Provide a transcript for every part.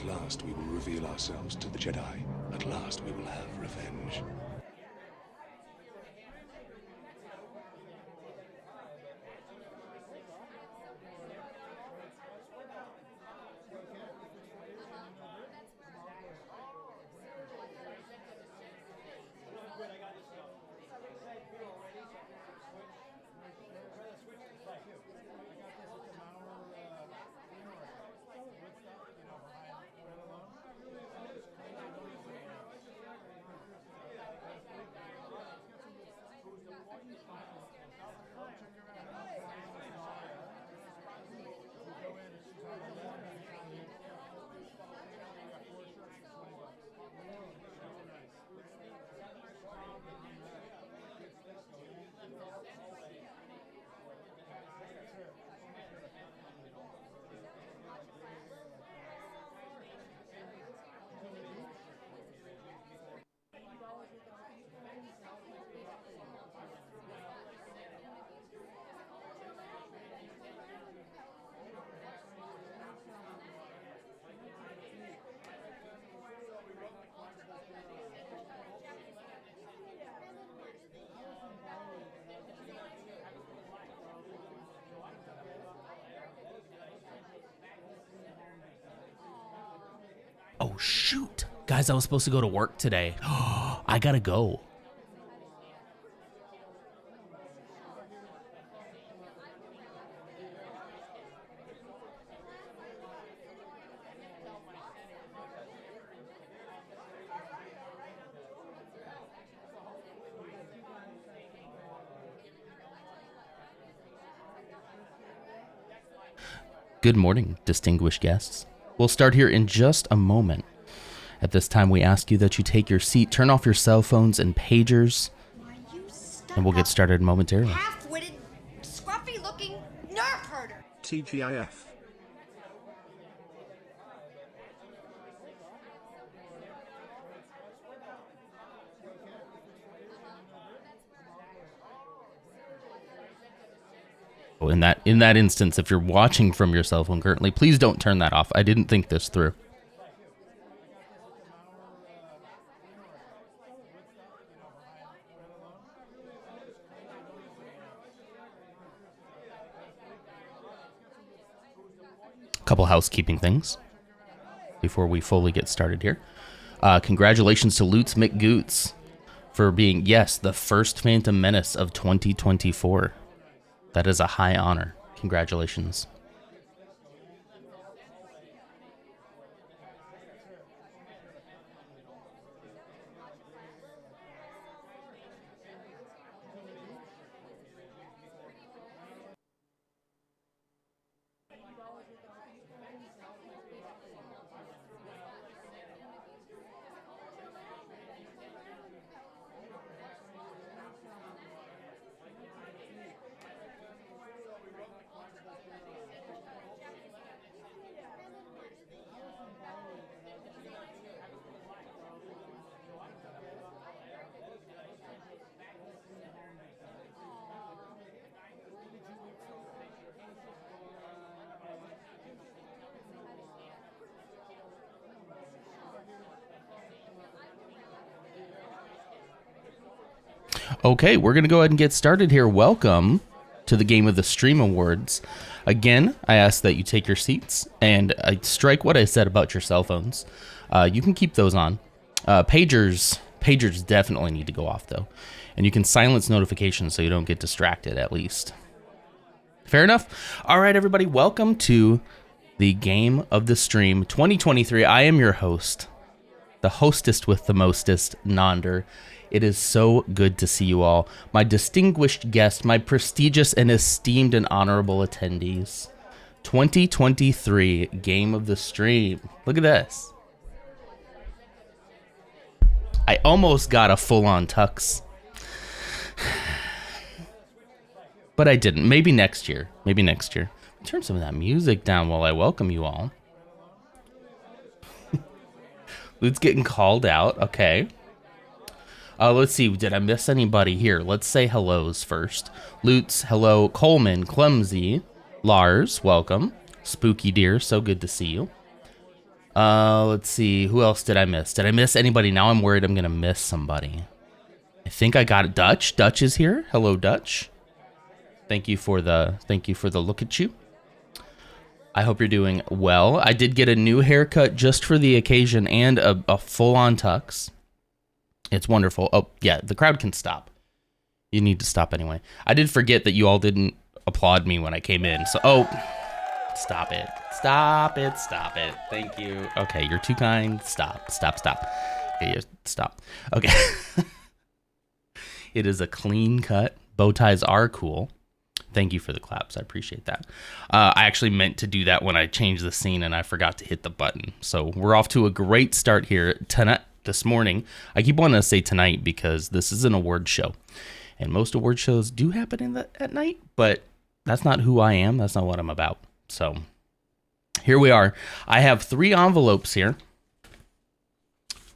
At last we will reveal ourselves to the Jedi. At last we will have revenge. Oh, shoot. Guys, I was supposed to go to work today. I gotta go. Good morning, distinguished guests. We'll start here in just a moment. At this time, we ask you that you take your seat, turn off your cell phones and pagers, and we'll get started momentarily. Half-witted, scruffy-looking nerf herder. TGIF. In that instance, if you're watching from your cell phone currently, please don't turn that off. I didn't think this through. Couple housekeeping things before we fully get started here. Congratulations to Lutz McGoots for being, yes, the first Phantom Menace of 2024. That is a high honor. Congratulations. Okay, we're going to go ahead and get started here. Welcome to the Game of the Stream Awards. Again, I ask that you take your seats and strike what I said about your cell phones. You can keep those on. Pagers definitely need to go off, though. And you can silence notifications so you don't get distracted, at least. Fair enough? All right, everybody, welcome to the Game of the Stream 2023. I am your host, the hostess with the mostest, Nonder. It is so good to see you all. My distinguished guests, my prestigious and esteemed and honorable attendees. 2023 Game of the Stream. Look at this. I almost got a full-on tux. But I didn't. Maybe next year. Turn some of that music down while I welcome you all. Lute's getting called out. Okay. Let's see. Did I miss anybody here? Let's say hellos first. Lutz, hello. Coleman, Clumsy, Lars, welcome. Spooky Deer, so good to see you. Let's see. Who else did I miss? Did I miss anybody? Now I'm worried I'm going to miss somebody. I think I got it. Dutch. Dutch is here. Hello, Dutch. Thank you for the look at you. I hope you're doing well. I did get a new haircut just for the occasion and a full-on tux. It's wonderful. Oh, yeah, the crowd can stop. You need to stop anyway. I did forget that you all didn't applaud me when I came in. So, stop it. Stop it. Stop it. Thank you. Okay, you're too kind. Stop. Okay, stop. Okay. It is a clean cut. Bow ties are cool. Thank you for the claps. I appreciate that. I actually meant to do that when I changed the scene and I forgot to hit the button. So we're off to a great start here tonight, this morning. I keep wanting to say tonight because this is an award show. And most award shows do happen at night, but that's not who I am. That's not what I'm about. So here we are. I have 3 envelopes here.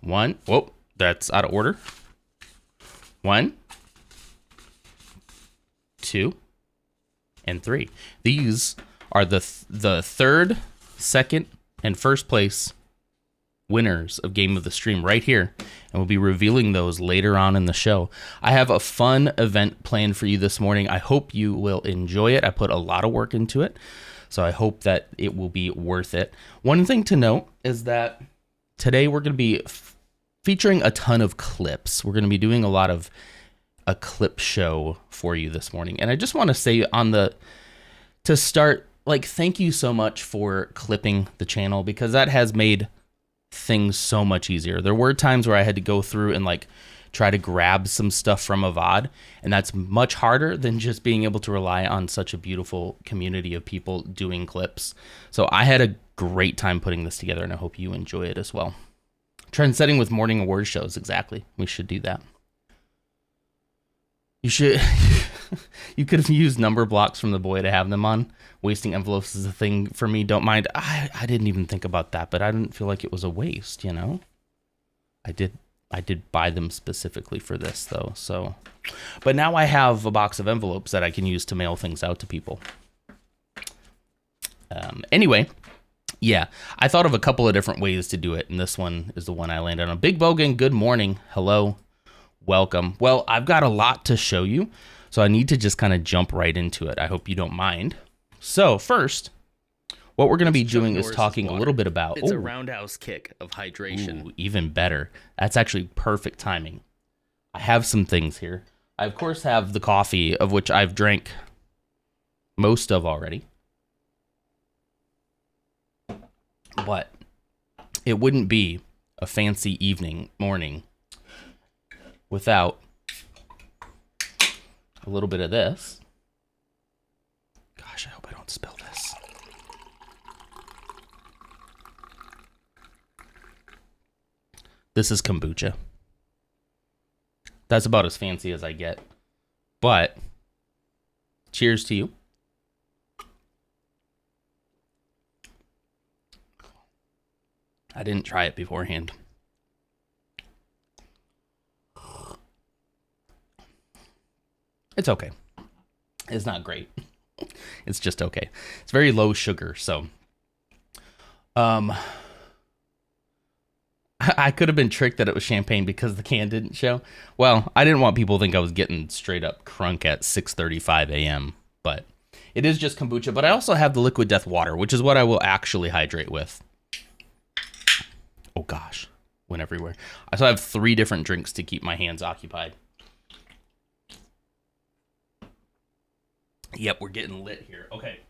1. Whoa, that's out of order. 1, 2, and 3. These are the third, second, and first place winners of Game of the Stream right here, and we'll be revealing those later on in the show. I have a fun event planned for you this morning. I hope you will enjoy it. I put a lot of work into it, so I hope that it will be worth it. One thing to note is that today we're going to be featuring a ton of clips. We're going to be doing a lot of a clip show for you this morning. And I just want to say to start, thank you so much for clipping the channel, because that has made things so much easier. There were times where I had to go through and try to grab some stuff from a VOD, and that's much harder than just being able to rely on such a beautiful community of people doing clips. So I had a great time putting this together, and I hope you enjoy it as well. Trend setting with morning award shows. Exactly. We should do that. You should. You could have used number blocks from the boy to have them on. Wasting envelopes is a thing for me. Don't mind. I didn't even think about that, but I didn't feel like it was a waste, I did buy them specifically for this though. So, but now I have a box of envelopes that I can use to mail things out to people. Anyway, yeah, I thought of a couple of different ways to do it, and this one is the one I landed on. Big Bogan, good morning. Hello. Welcome. Well, I've got a lot to show you, so I need to just kind of jump right into it. I hope you don't mind. So first, what we're going to be doing is talking a little bit about... It's a roundhouse kick of hydration. Ooh, even better. That's actually perfect timing. I have some things here. I, of course, have the coffee, of which I've drank most of already. But it wouldn't be a fancy morning, without a little bit of this. Gosh, I hope I don't spill this. This is kombucha. That's about as fancy as I get. But, cheers to you. I didn't try it beforehand. It's okay. It's not great. It's just okay. It's very low sugar, so I could have been tricked that it was champagne because the can didn't show. Well, I didn't want people to think I was getting straight up crunk at 6:35 a.m., but it is just kombucha. But I also have the Liquid Death water, which is what I will actually hydrate with. Oh gosh, went everywhere. So I have 3 different drinks to keep my hands occupied. Yep, we're getting lit here. Okay.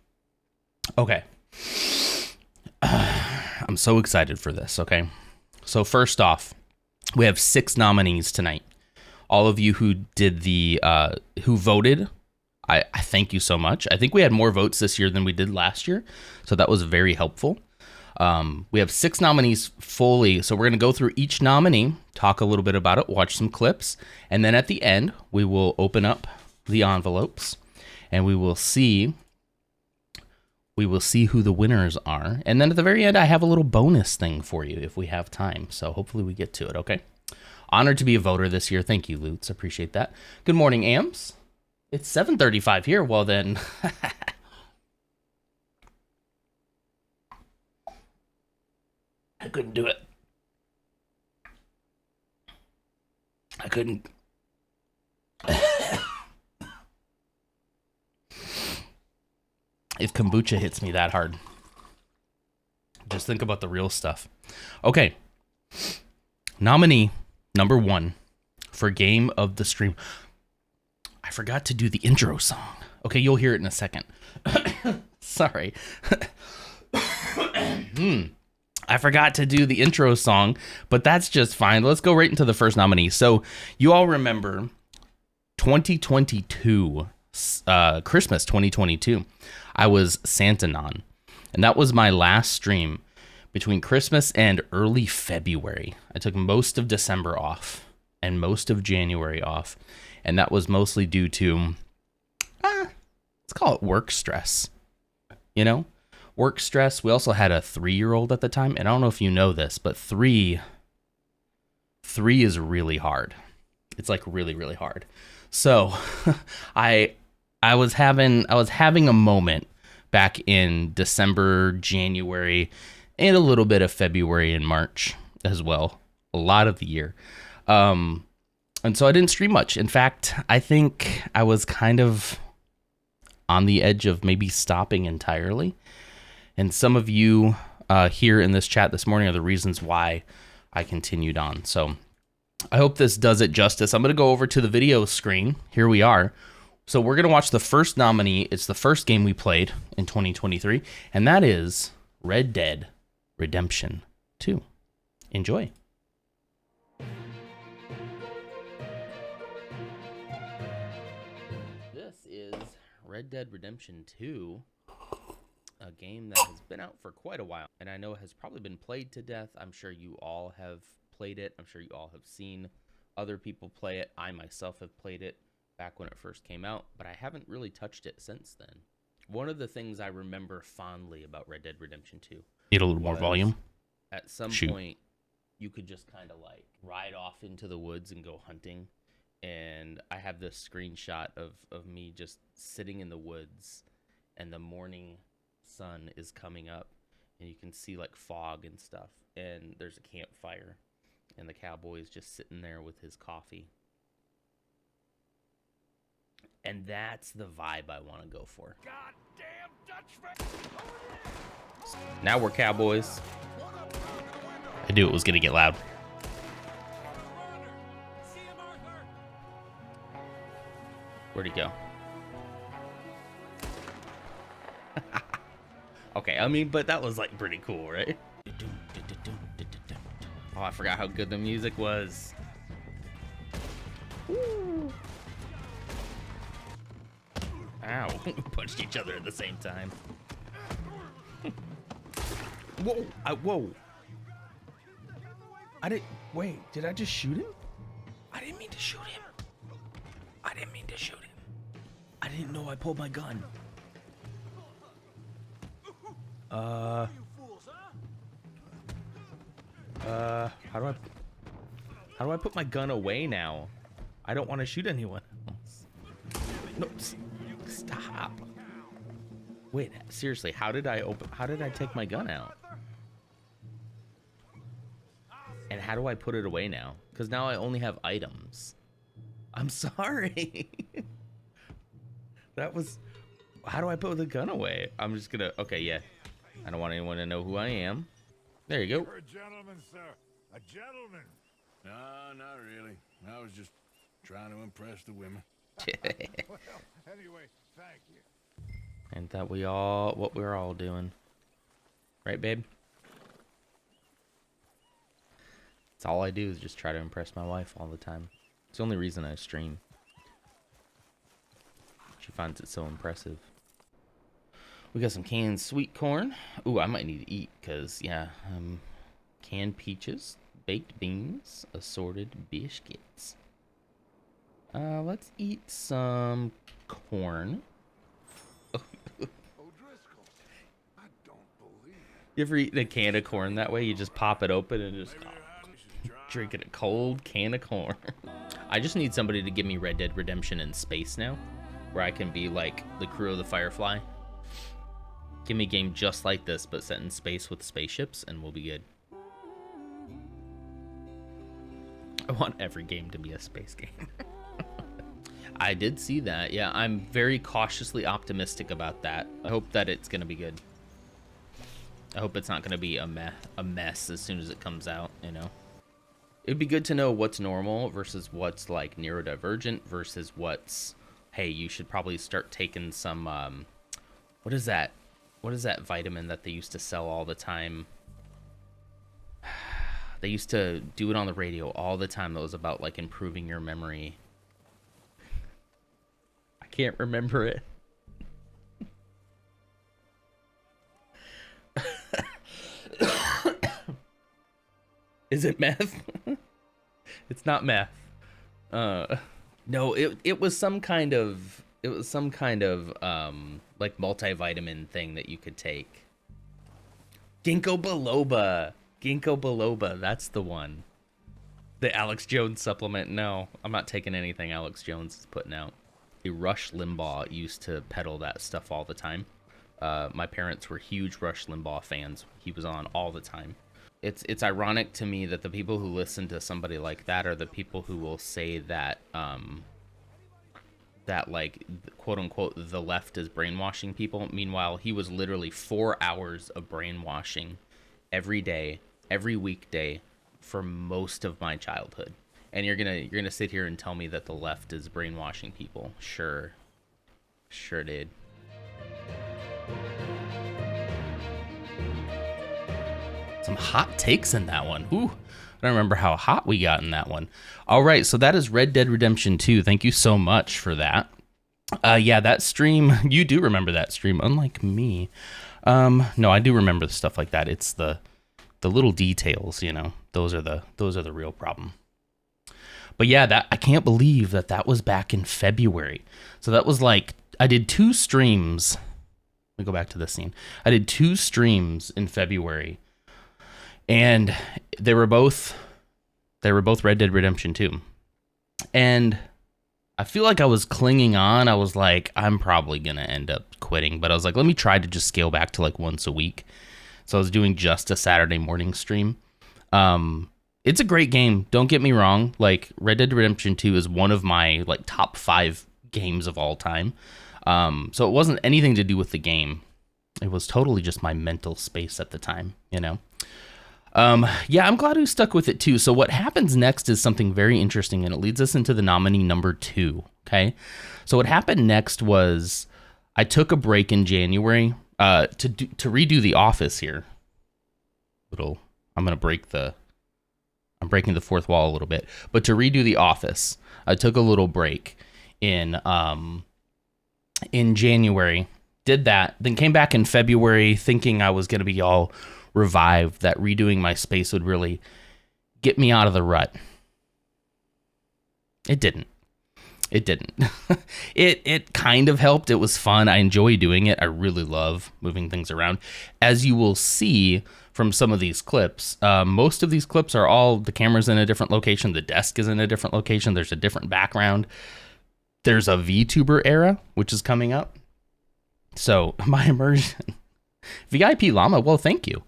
I'm so excited for this, okay? So first off, we have 6 nominees tonight. All of you who did who voted, I thank you so much. I think we had more votes this year than we did last year, so that was very helpful. We have 6 nominees fully, so we're going to go through each nominee, talk a little bit about it, watch some clips, and then at the end, we will open up the envelopes. And we will see who the winners are. And then at the very end, I have a little bonus thing for you if we have time. So hopefully we get to it, okay? Honored to be a voter this year. Thank you, Lutz. Appreciate that. Good morning, Ams. It's 7:35 here. Well, then. I couldn't do it. I couldn't. If kombucha hits me that hard, just think about the real stuff. Okay. Nominee number 1 for Game of the Stream. I forgot to do the intro song. Okay, you'll hear it in a second. Sorry. I forgot to do the intro song, but that's just fine. Let's go right into the first nominee. So you all remember 2022, Christmas 2022. I was Santanon, and that was my last stream between Christmas and early February. I took most of December off and most of January off, and that was mostly due to, let's call it work stress, you know? Work stress. We also had a 3-year-old at the time, and I don't know if you know this, but three is really hard. It's like really, really hard. So I was having a moment back in December, January, and a little bit of February and March as well. A lot of the year. And so I didn't stream much. In fact, I think I was kind of on the edge of maybe stopping entirely. And some of you here in this chat this morning are the reasons why I continued on. So I hope this does it justice. I'm going to go over to the video screen. Here we are. So we're going to watch the first nominee. It's the first game we played in 2023, and that is Red Dead Redemption 2. Enjoy. This is Red Dead Redemption 2. A game that has been out for quite a while, and I know it has probably been played to death. I'm sure you all have played it. I'm sure you all have seen other people play it. I myself have played it back when it first came out, but I haven't really touched it since then. One of the things I remember fondly about Red Dead Redemption 2. Need a little more volume? At some point, you could just kind of like ride off into the woods and go hunting. And I have this screenshot of me just sitting in the woods, and the morning sun is coming up, and you can see like fog and stuff, and there's a campfire, and the cowboy is just sitting there with his coffee. And that's the vibe I want to go for. Now we're cowboys. I knew it was gonna get loud. Where'd he go? Okay, I mean, but that was like pretty cool, right? Oh, I forgot how good the music was. Woo. Ow, we punched each other at the same time. Whoa, whoa. Wait, did I just shoot him? I didn't mean to shoot him. I didn't know I pulled my gun. How do I put my gun away now? I don't want to shoot anyone else. No, stop. Wait, seriously, how did I take my gun out? And how do I put it away now? Because now I only have items. I'm sorry. How do I put the gun away? I'm just gonna, okay, yeah. I don't want anyone to know who I am. There you go. You're a gentleman, sir. A gentleman. No, not really. I was just trying to impress the women. Well, anyway, thank you. And that what we're all doing. Right, babe? It's all I do is just try to impress my wife all the time. It's the only reason I stream. She finds it so impressive. We got some canned sweet corn. Ooh, I might need to eat because, yeah, canned peaches, baked beans, assorted biscuits. Let's eat some corn. O'Driscoll, I don't believe it. You ever eaten a can of corn that way? You just pop it open and just drinking a cold can of corn. I just need somebody to give me Red Dead Redemption in space now, where I can be like the crew of the Firefly. Give me a game just like this, but set in space with spaceships, and we'll be good. I want every game to be a space game. I did see that. Yeah, I'm very cautiously optimistic about that. I hope that it's going to be good. I hope it's not going to be a mess as soon as it comes out, you know? It'd be good to know what's normal versus what's like neurodivergent versus what's, hey, you should probably start taking some, what is that? What is that vitamin that they used to sell all the time? They used to do it on the radio all the time. That was about like improving your memory. I can't remember it. Is it meth? It's not meth. No, it was some kind of like multivitamin thing that you could take. Ginkgo biloba, that's the one. The Alex Jones supplement. No, I'm not taking anything Alex Jones is putting out. Rush Limbaugh used to peddle that stuff all the time. My parents were huge Rush Limbaugh fans. He was on all the time. It's ironic to me that the people who listen to somebody like that are the people who will say that that like quote unquote the left is brainwashing people. Meanwhile, he was literally 4 hours of brainwashing every day, every weekday for most of my childhood. And you're gonna sit here and tell me that the left is brainwashing people? Sure did. Some hot takes in that one. Ooh, I don't remember how hot we got in that one. All right, so that is Red Dead Redemption 2. Thank you so much for that. Yeah, that stream, you do remember that stream, unlike me. No, I do remember the stuff like that. It's the little details, you know. Those are the real problem. But yeah, that I can't believe that was back in February. So that was like I did 2 streams. Let me go back to this scene. I did 2 streams in February. And they were both Red Dead Redemption 2. And I feel like I was clinging on. I was like, I'm probably going to end up quitting. But I was like, let me try to just scale back to like once a week. So I was doing just a Saturday morning stream. It's a great game. Don't get me wrong. Like Red Dead Redemption 2 is one of my like top 5 games of all time. So it wasn't anything to do with the game. It was totally just my mental space at the time, you know? Yeah, I'm glad we stuck with it too. So what happens next is something very interesting, and it leads us into the nominee number 2. Okay. So what happened next was I took a break in January, to redo The Office here. I'm breaking the fourth wall a little bit, but to redo The Office, I took a little break in January, did that, then came back in February thinking I was going to be all revived, that redoing my space would really get me out of the rut. It didn't. It kind of helped. It was fun. I enjoy doing it. I really love moving things around. As you will see from some of these clips, most of these clips are all the camera's in a different location. The desk is in a different location. There's a different background. There's a VTuber era, which is coming up. So my immersion, VIP Llama, well, thank you.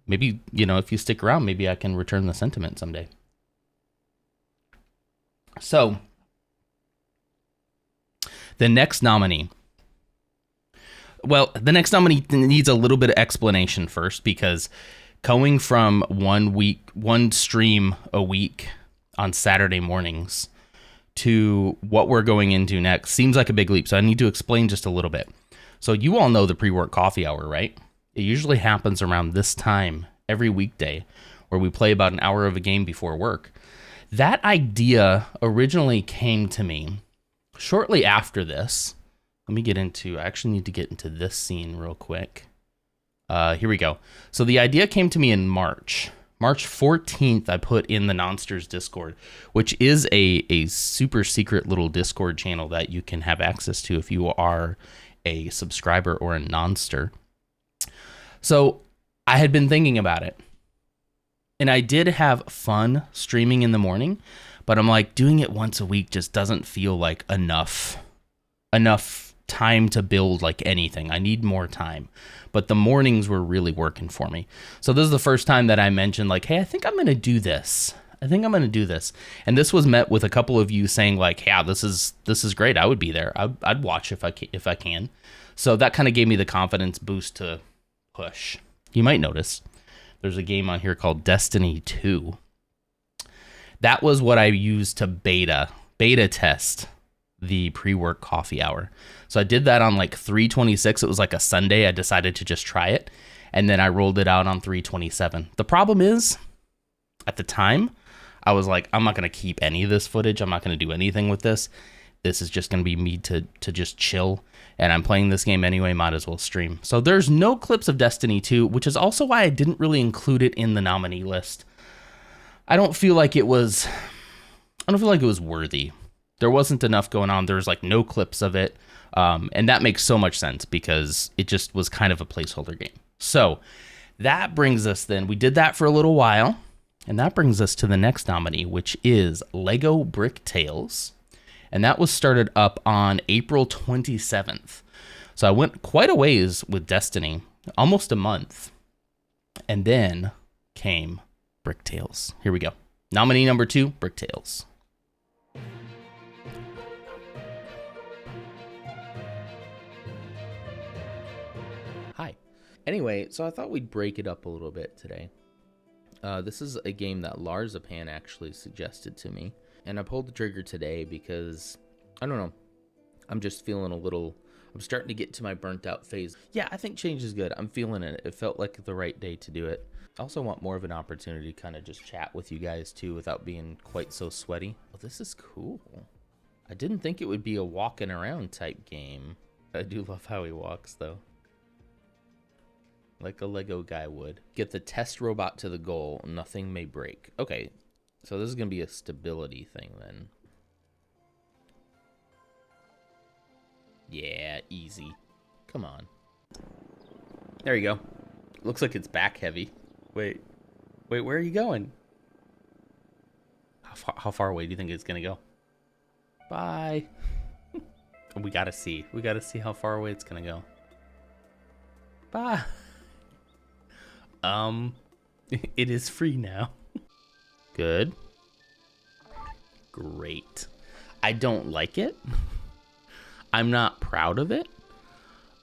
Maybe, you know, if you stick around, maybe I can return the sentiment someday. So the next nominee. Well, the next nominee needs a little bit of explanation first, because going from one stream a week on Saturday mornings to what we're going into next seems like a big leap. So I need to explain just a little bit. So you all know the pre-work coffee hour, right? It usually happens around this time every weekday, where we play about an hour of a game before work. That idea originally came to me shortly after this. I actually need to get into this scene real quick. Here we go. So the idea came to me in March 14th. I put in the Nonsters Discord, which is a super secret little Discord channel that you can have access to if you are a subscriber or a Nonster. So I had been thinking about it, and I did have fun streaming in the morning, but I'm like, doing it once a week just doesn't feel like enough time to build like anything. I need more time, but the mornings were really working for me. So this is the first time that I mentioned like, hey, I think I'm going to do this. I think I'm going to do this. And this was met with a couple of you saying like, yeah, this is great. I would be there. I'd watch if I can. So that kind of gave me the confidence boost to push. You might notice there's a game on here called Destiny 2. That was what I used to beta test the pre-work coffee hour. So I did that on like 3/26. It was like a Sunday. I decided to just try it. And then I rolled it out on 3/27. The problem is, at the time, I was like, I'm not going to keep any of this footage. I'm not going to do anything with this. This is just going to be me to just chill. And I'm playing this game anyway, might as well stream. So there's no clips of Destiny 2, which is also why I didn't really include it in the nominee list. I don't feel like it was worthy. There wasn't enough going on. There's like no clips of it. And that makes so much sense because it just was kind of a placeholder game. So that brings us then, we did that for a little while. And that brings us to the next nominee, which is Lego Brick Tales. And that was started up on April 27th. So I went quite a ways with Destiny, almost a month. And then came Brick Tales. Here we go. Nominee number 2, Brick Tales. Hi. Anyway, so I thought we'd break it up a little bit today. This is a game that Larzapan actually suggested to me. And I pulled the trigger today because, I don't know, I'm just feeling I'm starting to get to my burnt out phase. Yeah, I think change is good. I'm feeling it. It felt like the right day to do it. I also want more of an opportunity to kind of just chat with you guys too without being quite so sweaty. Oh, this is cool. I didn't think it would be a walking around type game. I do love how he walks though. Like a Lego guy would. Get the test robot to the goal. Nothing may break. Okay, so this is going to be a stability thing then. Yeah, easy. Come on. There you go. Looks like it's back heavy. Wait, where are you going? How far away do you think it's going to go? Bye. We got to see. We got to see how far away it's going to go. Bye. It is free now. Good. Great. I don't like it. I'm not proud of it.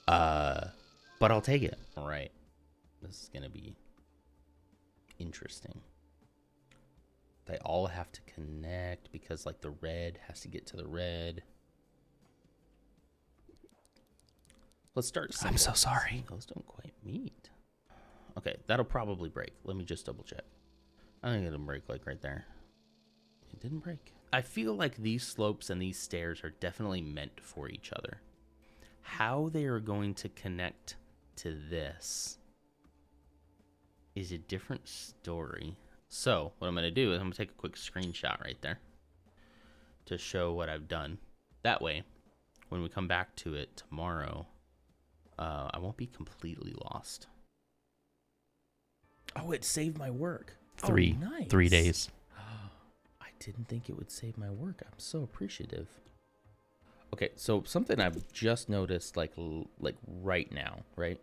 But I'll take it. All right. This is going to be interesting. They all have to connect because like the red has to get to the red. Let's start simple. I'm so sorry. Those don't quite meet. Okay, that'll probably break. Let me just double check. I think it'll break like right there. It didn't break. I feel like these slopes and these stairs are definitely meant for each other. How they are going to connect to this is a different story. So what I'm going to do is I'm going to take a quick screenshot right there to show what I've done. That way, when we come back to it tomorrow, I won't be completely lost. Oh, it saved my work. 3 days. I didn't think it would save my work. I'm so appreciative. Okay, so something I've just noticed like right now, right,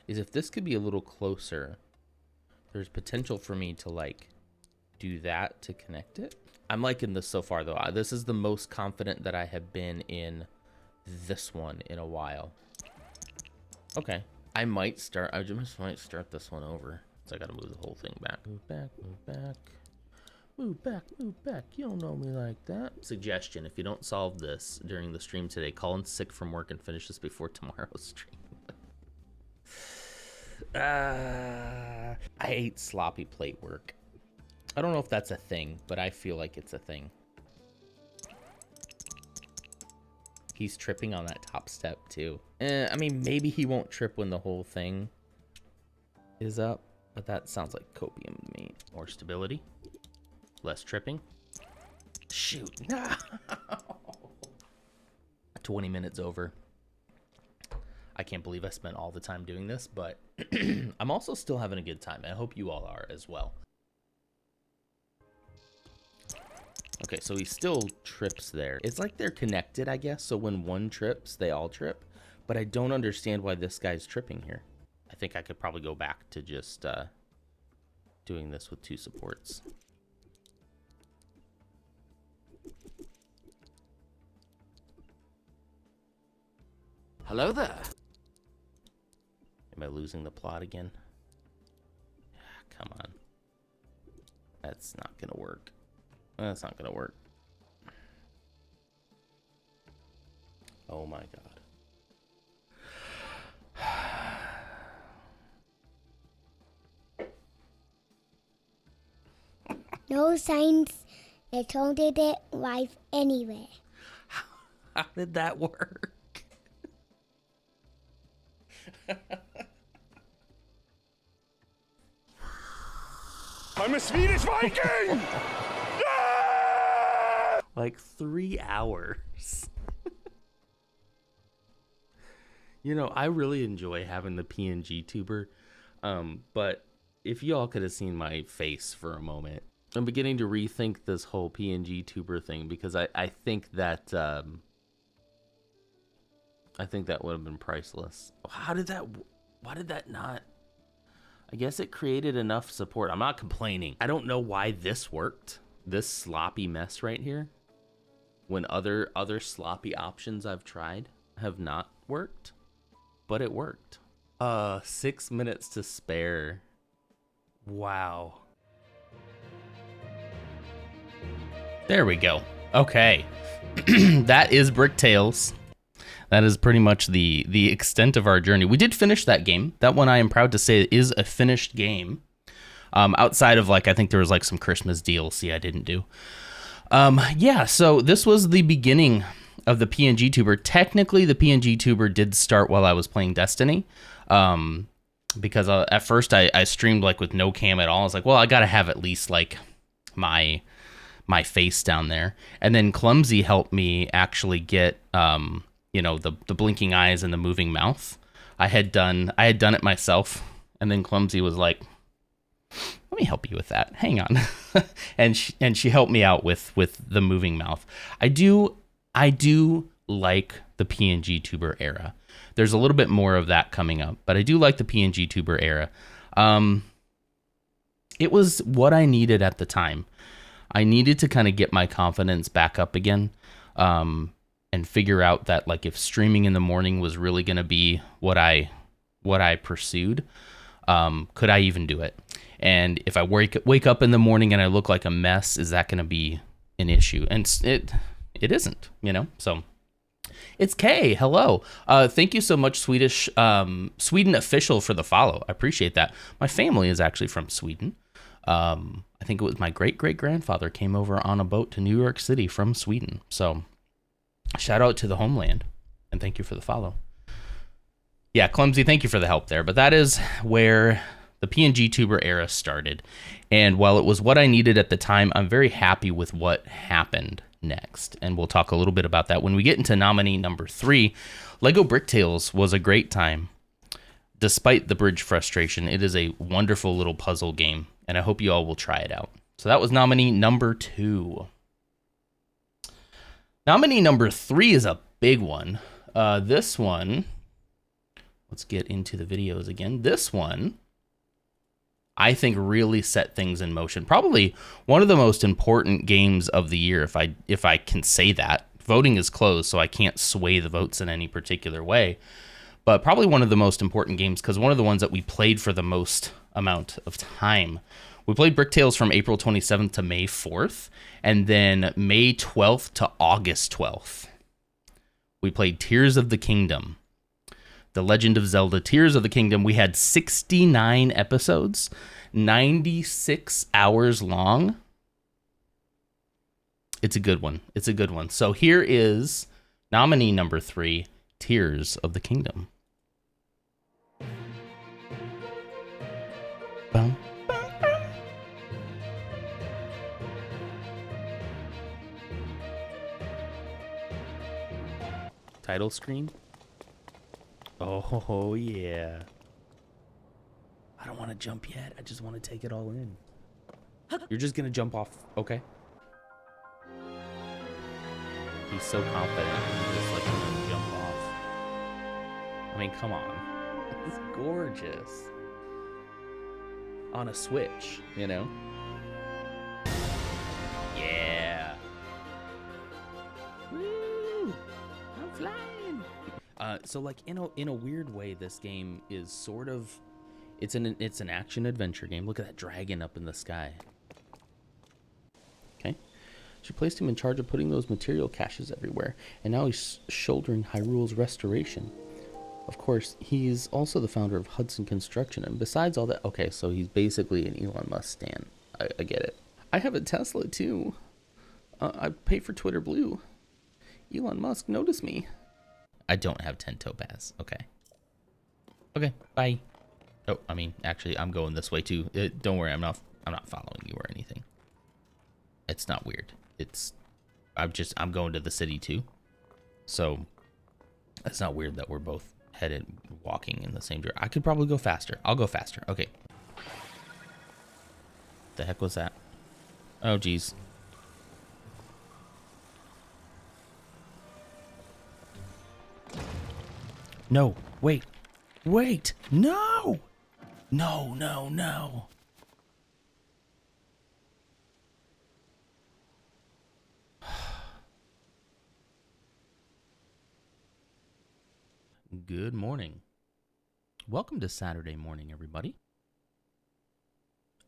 is if this could be a little closer, there's potential for me to like do that to connect it. I'm liking this so far though. This is the most confident that I have been in this one in a while. Okay, I just might start this one over. So I gotta move the whole thing back. Move back, move back. Move back, move back. You don't know me like that. Suggestion, if you don't solve this during the stream today, call in sick from work and finish this before tomorrow's stream. I hate sloppy plate work. I don't know if that's a thing, but I feel like it's a thing. He's tripping on that top step too. I mean, maybe he won't trip when the whole thing is up. But that sounds like copium to me. More stability. Less tripping. Shoot. No. 20 minutes over. I can't believe I spent all the time doing this, but I'm also still having a good time. I hope you all are as well. Okay, so he still trips there. It's like they're connected, I guess. So when one trips, they all trip. But I don't understand why this guy's tripping here. I think I could probably go back to just doing this with 2 supports. Hello there. Am I losing the plot again? Come on. That's not gonna work. That's not gonna work. Oh my god. No signs. They told it live anyway. How did that work? I'm a Swedish Viking! Like 3 hours. You know, I really enjoy having the PNG tuber. But if y'all could have seen my face for a moment, I'm beginning to rethink this whole PNG tuber thing because I think that would have been priceless. Why did that not? I guess it created enough support. I'm not complaining. I don't know why this worked. This sloppy mess right here. When other sloppy options I've tried have not worked. But it worked. 6 minutes to spare. Wow. There we go. Okay. That is Bricktales. That is pretty much the extent of our journey. We did finish that game. That one I am proud to say is a finished game. Outside of I think there was some Christmas DLC I didn't do. Yeah, so this was the beginning of the PNG Tuber. Technically, the PNG Tuber did start while I was playing Destiny. Because at first I streamed with no cam at all. I was like, well, I gotta have at least my face down there. And then Clumsy helped me actually get the blinking eyes and the moving mouth. I had done it myself, and then Clumsy was like, let me help you with that. Hang on. and she helped me out with the moving mouth. I do like the PNG tuber era. There's a little bit more of that coming up, but I do like the PNG tuber era. It was what I needed at the time. I needed to kind of get my confidence back up again. And figure out that if streaming in the morning was really going to be what I pursued, could I even do it? And if I wake up in the morning and I look like a mess, is that going to be an issue? And it isn't, So it's Kay. Hello. Thank you so much, Sweden official, for the follow. I appreciate that. My family is actually from Sweden. I think it was my great-great-grandfather came over on a boat to New York City from Sweden. So shout out to the homeland, and thank you for the follow. Yeah, Clumsy, thank you for the help there. But that is where the PNG tuber era started. And while it was what I needed at the time, I'm very happy with what happened next. And we'll talk a little bit about that when we get into nominee number 3. Lego Bricktales was a great time. Despite the bridge frustration, it is a wonderful little puzzle game, and I hope you all will try it out. So that was nominee number 2. Nominee number 3 is a big one. This one, let's get into the videos again. This one, I think, really set things in motion. Probably one of the most important games of the year, if I can say that. Voting is closed, so I can't sway the votes in any particular way. But probably one of the most important games, because one of the ones that we played for the most amount of time. We played Bricktales from April 27th to May 4th, and then May 12th to August 12th. We played Tears of the Kingdom. The Legend of Zelda Tears of the Kingdom. We had 69 episodes, 96 hours long. It's a good one. It's a good one. So here is nominee number 3, Tears of the Kingdom. Bum. Title screen. Oh yeah. I don't want to jump yet. I just want to take it all in. You're just gonna jump off, okay? He's so confident. He's just gonna jump off. I mean, come on. It's gorgeous. On a Switch, Yeah. Woo! I'm flying. So like in a weird way, this game is sort of, it's an action adventure game. Look at that dragon up in the sky. Okay. She placed him in charge of putting those material caches everywhere, and now he's shouldering Hyrule's restoration. Of course, he's also the founder of Hudson Construction, and besides all that, okay, so he's basically an Elon Musk stan. I get it. I have a Tesla too. I pay for Twitter Blue. Elon Musk, notice me. I don't have 10 topaz. Okay. Okay, bye. Oh, I mean, actually, I'm going this way too. Don't worry, I'm not following you or anything. It's not weird. I'm going to the city too. So it's not weird that we're both headed walking in the same direction. I could probably go faster. I'll go faster. Okay. The heck was that? Oh, geez. No, wait, no, no. Good morning. Welcome to Saturday morning, everybody.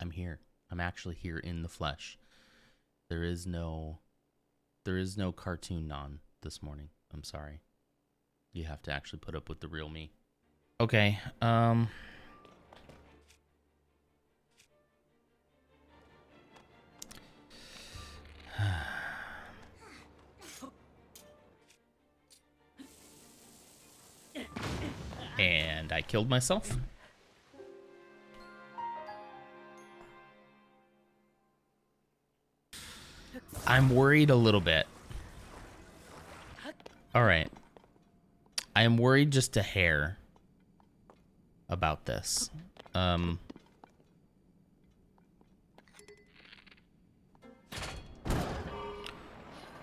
I'm here. I'm actually here in the flesh. There is no cartoon non this morning. I'm sorry. You have to actually put up with the real me. Okay, and I killed myself. I'm worried a little bit. All right. I am worried just a hair about this.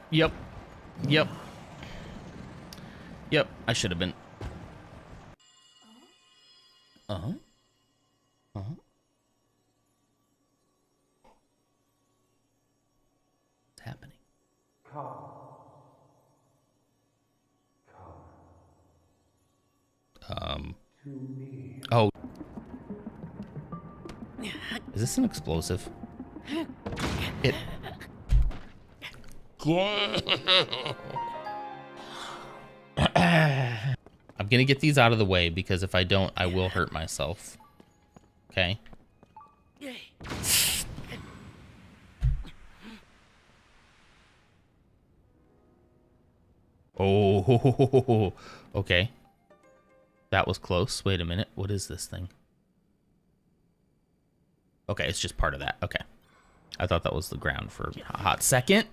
Yep. I should have been. What's happening? Oh. Is this an explosive? It. I'm gonna get these out of the way because if I don't, I will hurt myself. Okay. Oh, okay. That was close. Wait a minute. What is this thing? Okay, it's just part of that. Okay. I thought that was the ground for a hot second.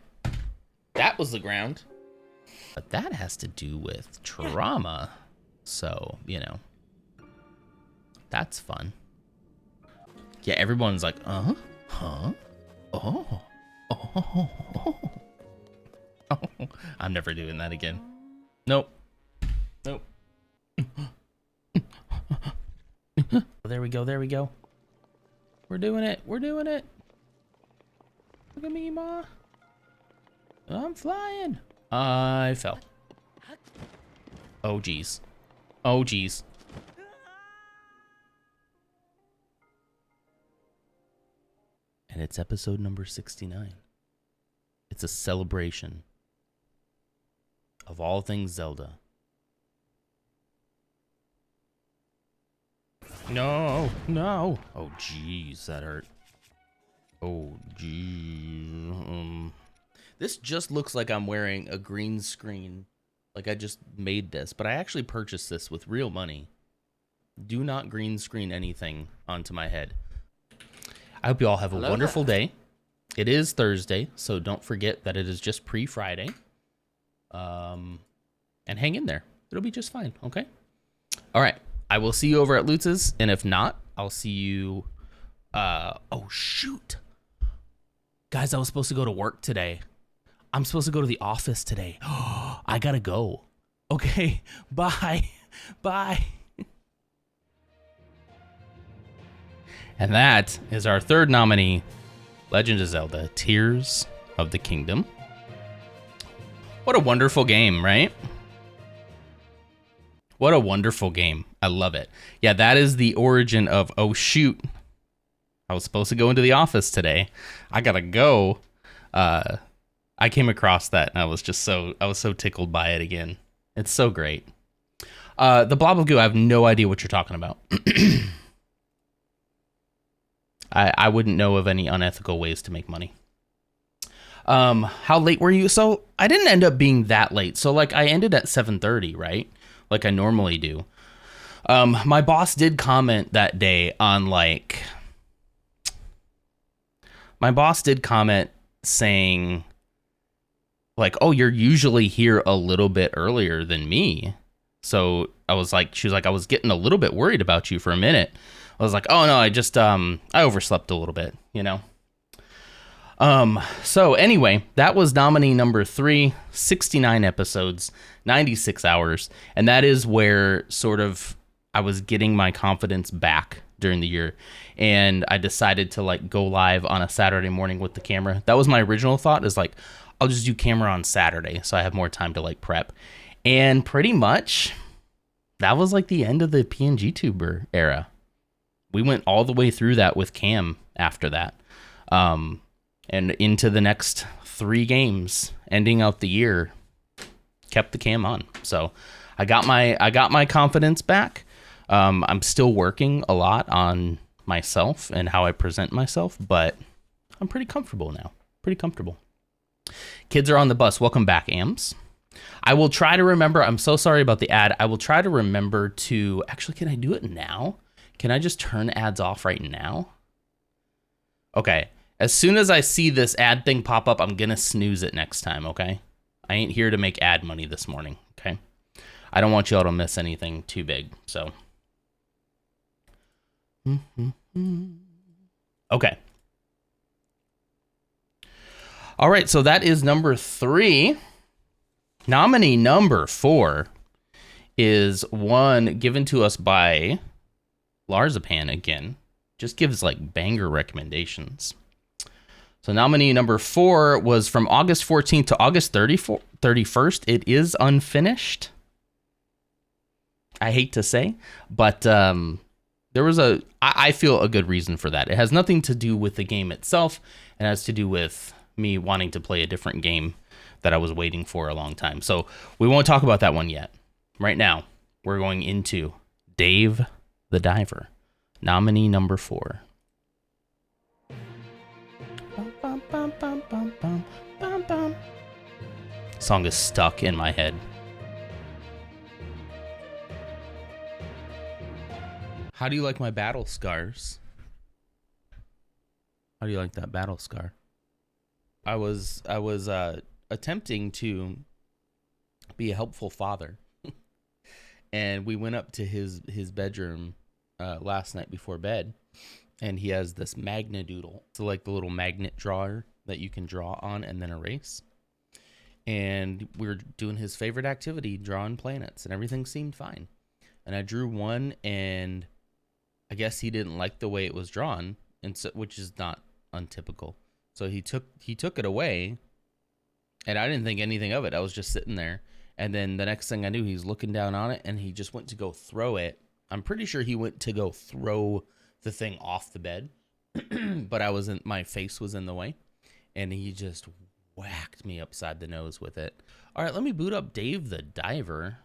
That was the ground. But that has to do with trauma. So, you know. That's fun. Yeah, everyone's like, huh? Oh. I'm never doing that again. Nope. There we go. We're doing it. Look at me, Ma. I'm flying. I fell. Oh, geez. And it's episode number 69. It's a celebration of all things Zelda. No. Oh, jeez, that hurt. Oh, geez. This just looks like I'm wearing a green screen. Like I just made this, but I actually purchased this with real money. Do not green screen anything onto my head. I hope you all have a wonderful day. It is Thursday, so don't forget that it is just pre-Friday. And hang in there. It'll be just fine, okay? All right. I will see you over at Lutz's, and if not, I'll see you... oh, shoot. Guys, I was supposed to go to work today. I'm supposed to go to the office today. I gotta go. Okay, bye. And that is our third nominee, Legend of Zelda: Tears of the Kingdom. What a wonderful game, right? What a wonderful game. I love it. Yeah, that is the origin of, oh shoot, I was supposed to go into the office today. I gotta go. I came across that and I was so tickled by it again. It's so great. The Blob of Goo, I have no idea what you're talking about. I wouldn't know of any unethical ways to make money. How late were you? So I didn't end up being that late. So like I ended at 7:30, right? Like I normally do. My boss did comment that day on like, my boss did comment saying like, oh, you're usually here a little bit earlier than me. So I was like, she was like, I was getting a little bit worried about you for a minute. I was like, oh no, I just, I overslept a little bit, you know? So anyway, that was nominee number 3, 69 episodes, 96 hours. And that is where sort of I was getting my confidence back during the year. And I decided to like go live on a Saturday morning with the camera. That was my original thought, is like, I'll just do camera on Saturday so I have more time to like prep. And pretty much that was like the end of the PNG Tuber era. We went all the way through that with Cam after that. And into the next 3 games, ending out the year, kept the cam on. So I got my confidence back. I'm still working a lot on myself and how I present myself, but I'm pretty comfortable now. Pretty comfortable. Kids are on the bus. Welcome back, Ams. I will try to remember. I'm so sorry about the ad. I will try to remember to actually. Can I do it now? Can I just turn ads off right now? Okay. As soon as I see this ad thing pop up, I'm going to snooze it next time, okay? I ain't here to make ad money this morning, okay? I don't want y'all to miss anything too big, so. Okay. All right, so that is number 3. Nominee number 4 is one given to us by Larzapan again. Just gives like banger recommendations. So nominee number 4 was from August 14th to August 31st. It is unfinished. I hate to say, but there was I feel a good reason for that. It has nothing to do with the game itself. It has to do with me wanting to play a different game that I was waiting for a long time. So we won't talk about that one yet. Right now, we're going into Dave the Diver, nominee number 4. Song is stuck in my head. How do you like my battle scars? How do you like that battle scar? I was attempting to be a helpful father. And we went up to his bedroom last night before bed, and he has this Magnadoodle. So like the little magnet drawer that you can draw on and then erase. And we were doing his favorite activity, drawing planets, and everything seemed fine. And I drew one, and I guess he didn't like the way it was drawn, and so, which is not untypical. So he took it away, and I didn't think anything of it. I was just sitting there, and then the next thing I knew, he's looking down on it, and he just went to go throw it. I'm pretty sure he went to go throw the thing off the bed, but my face was in the way, and he just whacked me upside the nose with it. All right, let me boot up Dave the Diver.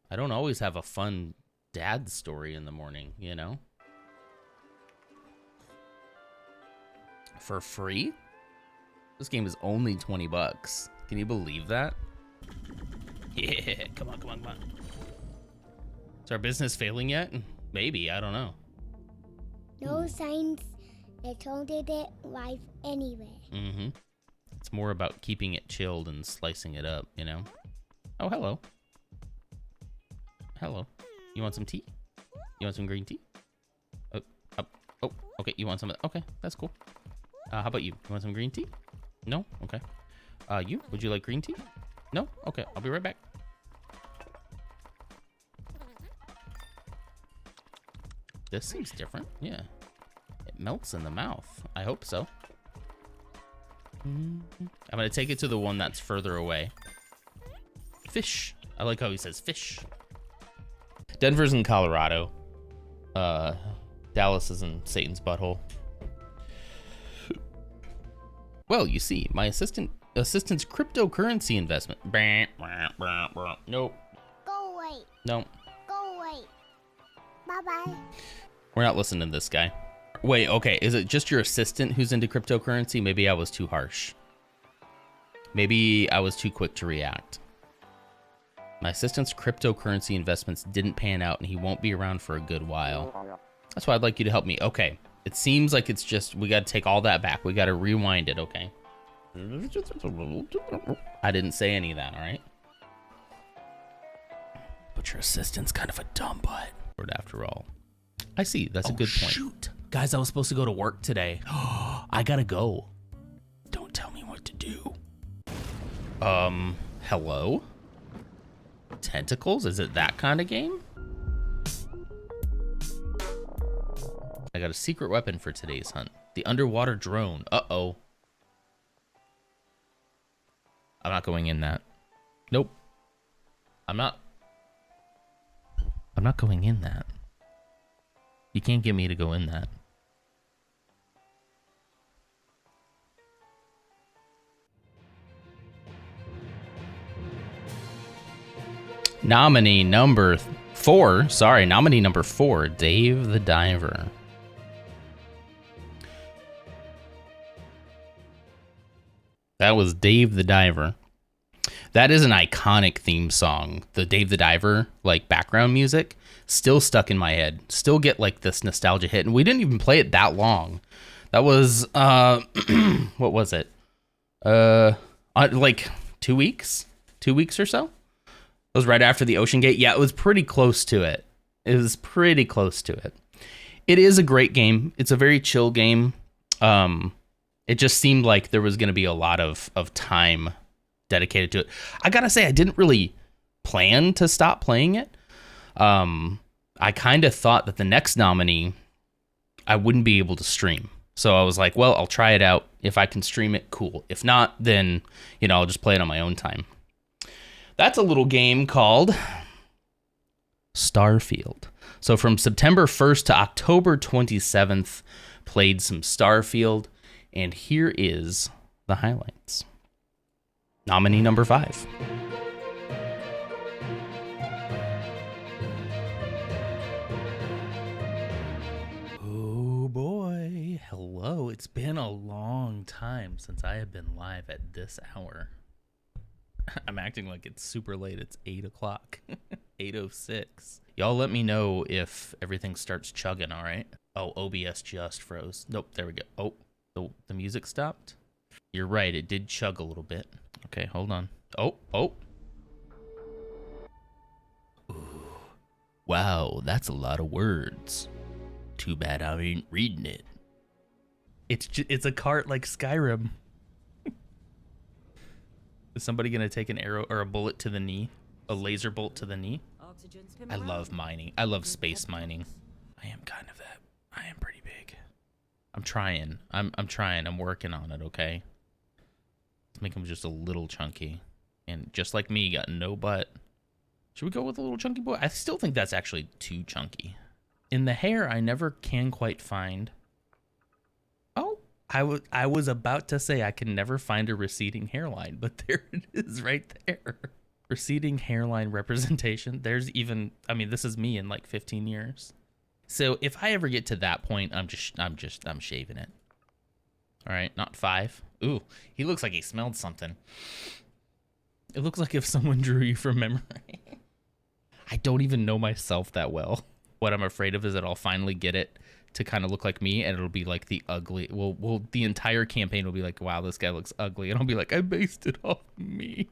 I don't always have a fun dad story in the morning, you know? For free? This game is only $20. Can you believe that? Yeah, come on. Is our business failing yet? Maybe, I don't know. No signs. They told it live anyway. Mm-hmm. It's more about keeping it chilled and slicing it up, you know? Oh, hello. Hello. You want some tea? You want some green tea? Oh, okay. You want some of that? Okay, that's cool. How about you? You want some green tea? No? Okay. You? Would you like green tea? No? Okay, I'll be right back. This seems different. Yeah. It melts in the mouth. I hope so. I'm going to take it to the one that's further away. Fish. I like how he says fish. Denver's in Colorado. Dallas is in Satan's butthole. Well, you see, my assistant's cryptocurrency investment. Nope. Go away. Nope. Go away. Bye-bye. We're not listening to this guy. Wait, okay. Is it just your assistant who's into cryptocurrency? Maybe I was too harsh. Maybe I was too quick to react. My assistant's cryptocurrency investments didn't pan out and he won't be around for a good while. That's why I'd like you to help me. Okay. It seems like it's just, we got to take all that back. We got to rewind it, okay? I didn't say any of that, all right? But your assistant's kind of a dumb butt. After all. I see. That's a good point. Shoot. Guys, I was supposed to go to work today. I gotta go. Don't tell me what to do. Hello? Tentacles? Is it that kind of game? I got a secret weapon for today's hunt. The underwater drone. Uh-oh. I'm not going in that. Nope. I'm not going in that. You can't get me to go in that. Nominee number 4. Sorry, nominee number 4, Dave the Diver. That was Dave the Diver. That is an iconic theme song. The Dave the Diver, like background music, still stuck in my head. Still get like this nostalgia hit. And we didn't even play it that long. That was, what was it? Like 2 weeks? 2 weeks or so? It was right after the Ocean Gate. Yeah, it was pretty close to it. It was pretty close to it. It is a great game. It's a very chill game. It just seemed like there was going to be a lot of time dedicated to it. I gotta say, I didn't really plan to stop playing it. I kind of thought that the next nominee, I wouldn't be able to stream. So I was like, well, I'll try it out. If I can stream it, cool. If not, then, you know, I'll just play it on my own time. That's a little game called Starfield. So from September 1st to October 27th, played some Starfield. And here is the highlights. Nominee number 5. Oh boy. Hello. It's been a long time since I have been live at this hour. I'm acting like it's super late. It's 8 o'clock. 8:06. Y'all let me know if everything starts chugging, all right? Oh, OBS just froze. Nope, there we go. Oh, the music stopped? You're right, it did chug a little bit. Okay, hold on. Oh. Ooh. Wow, that's a lot of words. Too bad I ain't reading it. It's a cart like Skyrim. Is somebody gonna take an arrow or a bullet to the knee? A laser bolt to the knee? I love mining. I love space mining. I am kind of that. I am pretty big. I'm trying. I'm trying. I'm working on it, okay? Let's make him just a little chunky. And just like me, got no butt. Should we go with a little chunky boy? I still think that's actually too chunky. In the hair, I never can quite find... Oh, I was about to say I can never find a receding hairline, but there it is right there. Receding hairline representation. There's even, I mean, this is me in like 15 years. So if I ever get to that point, I'm shaving it. All right, not 5. Ooh, he looks like he smelled something. It looks like if someone drew you from memory. I don't even know myself that well. What I'm afraid of is that I'll finally get it to kind of look like me, and it'll be like the ugly. Well, the entire campaign will be like, wow, this guy looks ugly, and I'll be like, I based it off me.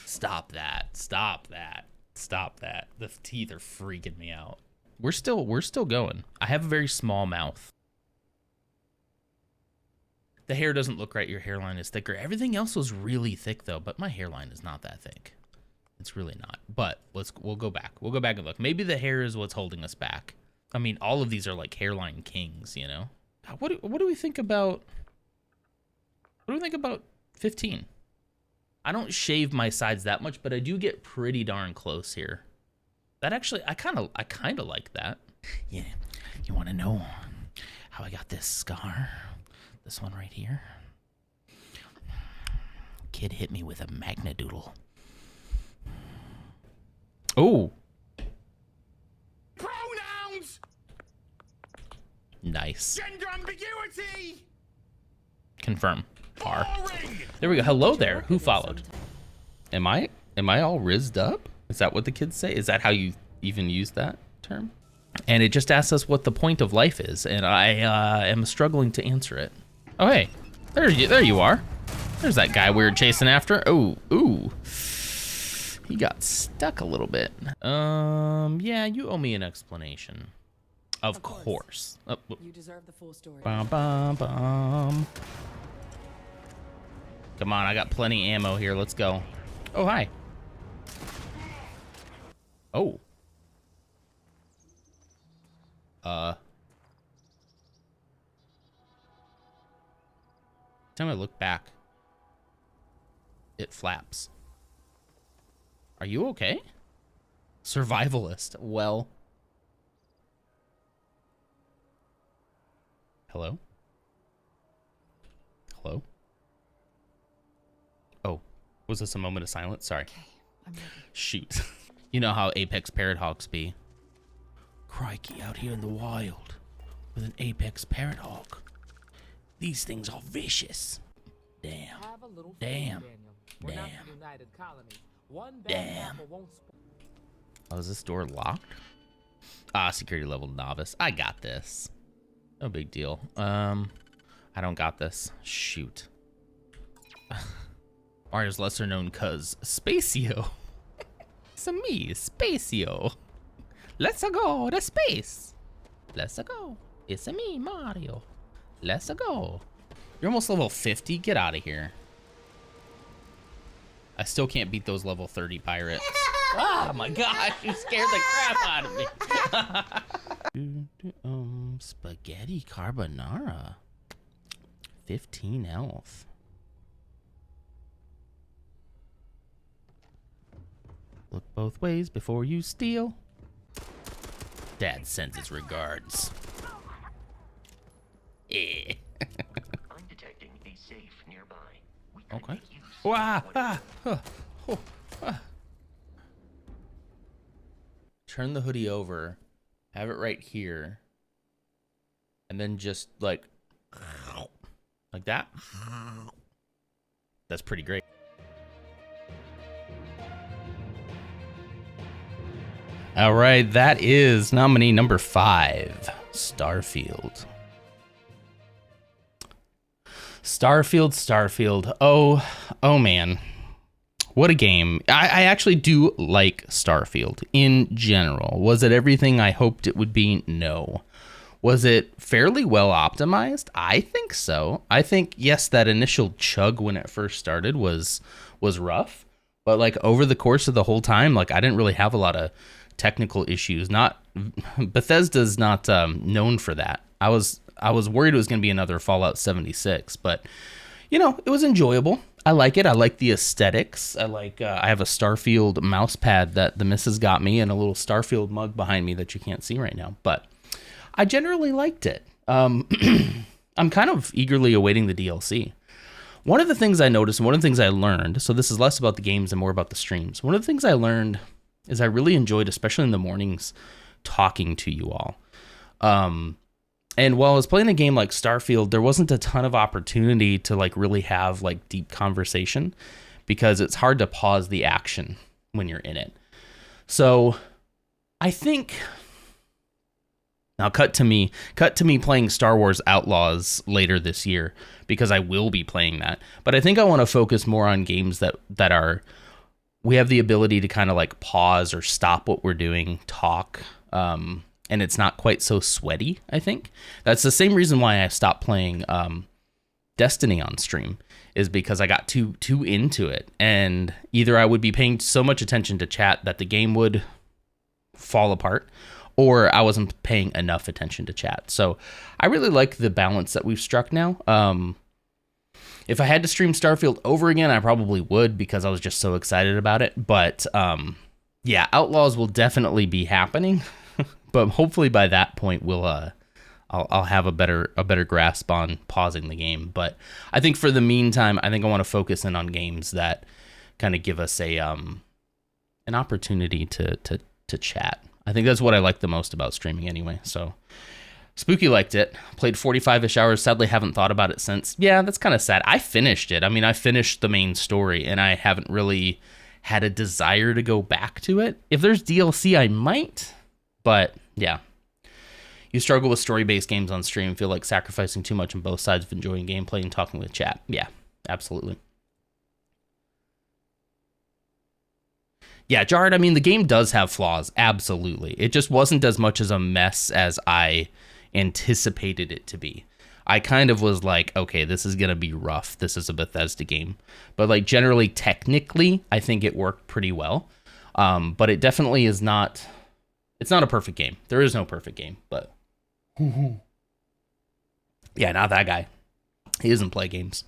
Stop that. Stop that. Stop that. The teeth are freaking me out. We're still going. I have a very small mouth. The hair doesn't look right. Your hairline is thicker. Everything else was really thick though, but my hairline is not that thick. It's really not. But we'll go back. We'll go back and look. Maybe the hair is what's holding us back. I mean, all of these are like hairline kings, you know? What do we think about 15? I don't shave my sides that much, but I do get pretty darn close here. That actually, I kind of like that. Yeah, you want to know how I got this scar? This one right here. Kid hit me with a magnadoodle. Oh. Pronouns! Nice. Gender ambiguity! Confirm. R. Boring! There we go. Hello there. Who followed? Am I all rizzed up? Is that what the kids say? Is that how you even use that term? And it just asks us what the point of life is, and I am struggling to answer it. Oh hey, there you are. There's that guy we were chasing after. Oh, ooh. He got stuck a little bit. Yeah, you owe me an explanation. Of course. Oh, You deserve the full story. bum, bum, bum. Come on, I got plenty ammo here. Let's go. Oh, hi. Oh. Time I look back, it flaps. Are you okay? Survivalist. Well. Hello? Hello? Oh, was this a moment of silence? Sorry. Okay, I'm ready. Shoot. You know how apex parrot hawks be. Crikey, out here in the wild with an apex parrot hawk. These things are vicious. Damn. Have a little Damn. faith, Daniel. We're not Damn. the United Colony. One bad Damn. apple won't Oh, is this door locked? Ah, security level novice. I got this. No big deal. I don't got this. Shoot. Mario's lesser known cuz Spacio. It's me, Spacio. Let's go to space. Let's go. It's me, Mario. Let's go. You're almost level 50. Get out of here. I still can't beat those level 30 pirates. Oh my gosh, you scared the crap out of me. Spaghetti carbonara. 15 health. Look both ways before you steal. Dad sends his regards. Eh. I'm detecting a safe nearby. We could Okay. make use of Wah, what- ah, oh, ah. Turn the hoodie over. Have it right here. And then just like that. That's pretty great. All right, that is nominee number 5, Starfield. Starfield. Oh man. What a game. I actually do like Starfield in general. Was it everything I hoped it would be? No. Was it fairly well optimized? I think so. I think, yes, that initial chug when it first started was rough. But like over the course of the whole time, like I didn't really have a lot of technical issues. Not Bethesda's not known for that. I was worried it was going to be another Fallout 76, but you know, it was enjoyable. I like it. I like the aesthetics. I have a Starfield mouse pad that the missus got me and a little Starfield mug behind me that you can't see right now, but I generally liked it. I'm kind of eagerly awaiting the DLC. One of the things I noticed and one of the things I learned, so this is less about the games and more about the streams. One of the things I learned is I really enjoyed, especially in the mornings, talking to you all. And while I was playing a game like Starfield, there wasn't a ton of opportunity to like really have like deep conversation because it's hard to pause the action when you're in it. So I think now cut to me playing Star Wars Outlaws later this year because I will be playing that. But I think I want to focus more on games that are we have the ability to kind of like pause or stop what we're doing, talk, and it's not quite so sweaty, I think. That's the same reason why I stopped playing Destiny on stream, is because I got too into it. And either I would be paying so much attention to chat that the game would fall apart, or I wasn't paying enough attention to chat. So I really like the balance that we've struck now. If I had to stream Starfield over again, I probably would because I was just so excited about it. But yeah, Outlaws will definitely be happening, but hopefully by that point I'll have a better grasp on pausing the game. But I think for the meantime, I think I want to focus in on games that kind of give us an opportunity to chat. I think that's what I like the most about streaming anyway. So Spooky liked it, played 45-ish hours. Sadly, haven't thought about it since. Yeah, that's kind of sad. I finished it. I mean, I finished the main story, and I haven't really had a desire to go back to it. If there's DLC, I might, but yeah. You struggle with story-based games on stream, feel like sacrificing too much on both sides of enjoying gameplay and talking with chat. Yeah, absolutely. Yeah, Jared, I mean, the game does have flaws, absolutely. It just wasn't as much as a mess as I anticipated it to be. I kind of was like, okay, this is going to be rough. This is a Bethesda game. But like generally, technically, I think it worked pretty well. But it definitely is not, it's not a perfect game. There is no perfect game, but yeah, not that guy. He doesn't play games.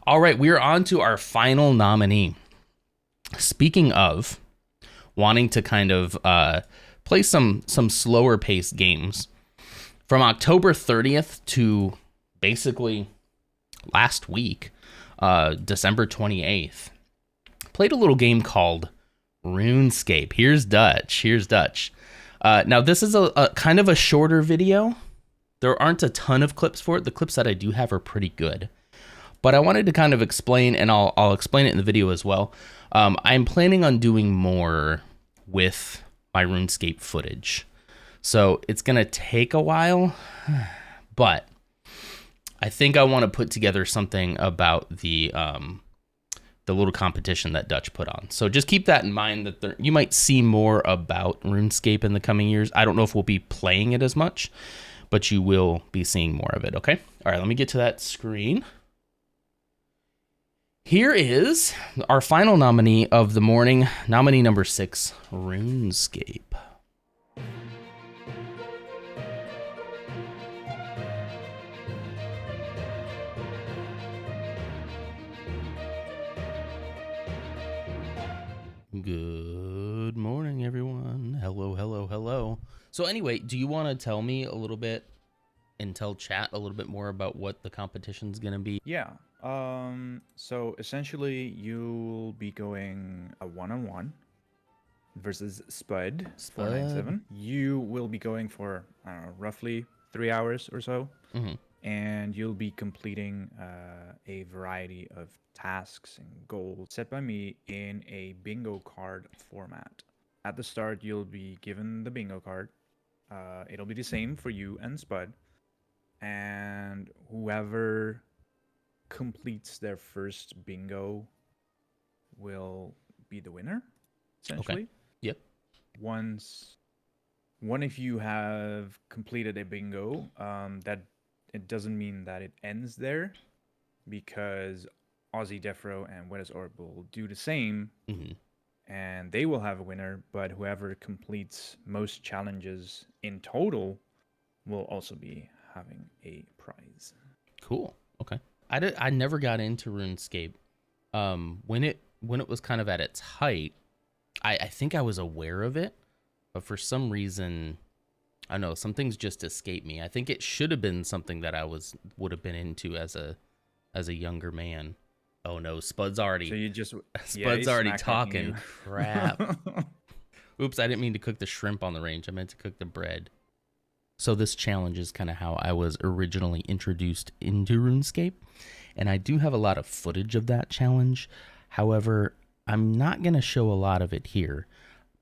All right, we are on to our final nominee. Speaking of wanting to kind of play some slower paced games, from October 30th to basically last week, December 28th, played a little game called RuneScape. Here's Dutch. Now, this is a kind of a shorter video. There aren't a ton of clips for it. The clips that I do have are pretty good. But I wanted to kind of explain, and I'll explain it in the video as well. I'm planning on doing more with my RuneScape footage. So it's going to take a while, but I think I want to put together something about the little competition that Dutch put on. So just keep that in mind, that you might see more about RuneScape in the coming years. I don't know if we'll be playing it as much, but you will be seeing more of it, okay? All right, let me get to that screen. Here is our final nominee of the morning, nominee number 6, RuneScape. Good morning, everyone. Hello. So anyway, do you want to tell me a little bit and tell chat a little bit more about what the competition's going to be? Yeah. So essentially you'll be going a one-on-one versus Spud 497. You will be going for, I don't know, roughly 3 hours or so. Mm-hmm. And you'll be completing a variety of tasks and goals set by me in a bingo card format. At the start, you'll be given the bingo card. It'll be the same for you and Spud. And whoever completes their first bingo will be the winner, essentially. Okay. Yep. One of you have completed a bingo, that it doesn't mean that it ends there, because Aussie Defro and Wetters Orb will do the same, and they will have a winner, but whoever completes most challenges in total will also be having a prize. Cool. Okay. I never got into RuneScape. When it was kind of at its height, I think I was aware of it, but for some reason, I don't know, some things just escape me. I think it should have been something that I would have been into as a younger man. Oh no, Spud's already. So you just Spud's already talking crap. Oops, I didn't mean to cook the shrimp on the range. I meant to cook the bread. So this challenge is kind of how I was originally introduced into RuneScape, and I do have a lot of footage of that challenge. However, I'm not going to show a lot of it here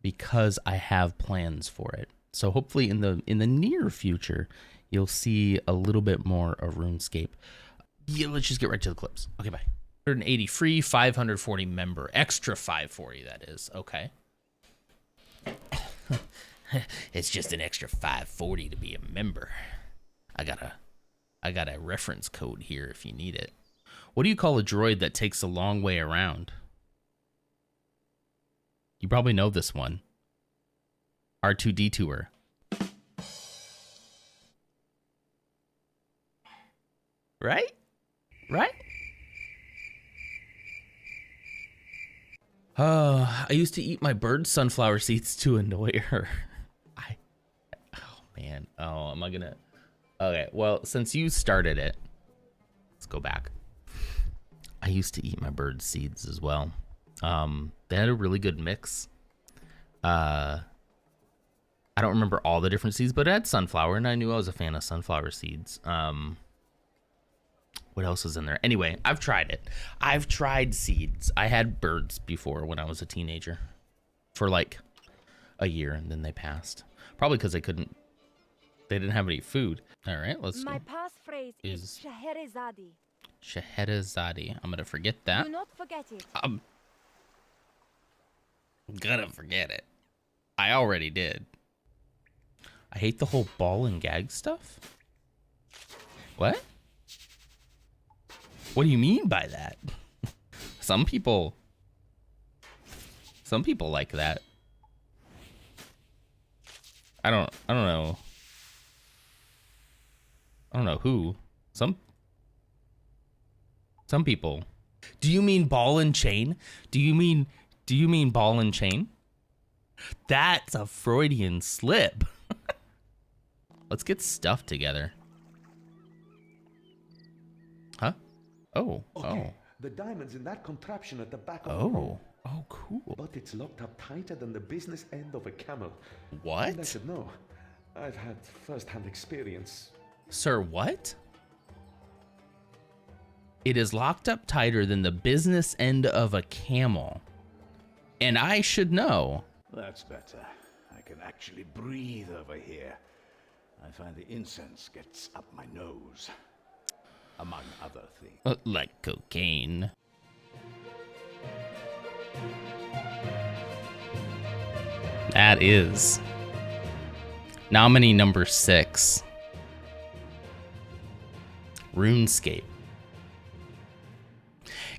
because I have plans for it. So hopefully in the near future, you'll see a little bit more of RuneScape. Yeah, let's just get right to the clips. Okay, bye. 180 free, 540 member, extra 540 that is. Okay. It's just an extra 540 to be a member. I got a reference code here if you need it. What do you call a droid that takes a long way around? You probably know this one. R2D2er. Right? I used to eat my bird's sunflower seeds to annoy her. Oh man. Oh, am I gonna? Okay. Well, since you started it, let's go back. I used to eat my bird's seeds as well. They had a really good mix. I don't remember all the different seeds, but it had sunflower, and I knew I was a fan of sunflower seeds. What else is in there? Anyway, I've tried it. I've tried seeds. I had birds before when I was a teenager for like a year, and then they passed. Probably because they didn't have any food. All right, let's My see. passphrase is Scheherazade. Scheherazade. I'm gonna forget that. Do not forget it. I'm gonna forget it. I already did. I hate the whole ball and gag stuff. What? What do you mean by that? Some people like that. I don't know. I don't know who. Some people. Do you mean ball and chain? Do you mean ball and chain? That's a Freudian slip. Let's get stuff together. Huh? Oh. Okay. The diamond's in that contraption at the back of the room. Oh, cool. But it's locked up tighter than the business end of a camel. What? And I should know. I've had first-hand experience. Sir, what? It is locked up tighter than the business end of a camel. And I should know. That's better. I can actually breathe over here. I find the incense gets up my nose, among other things. Like cocaine. That is nominee number 6. RuneScape.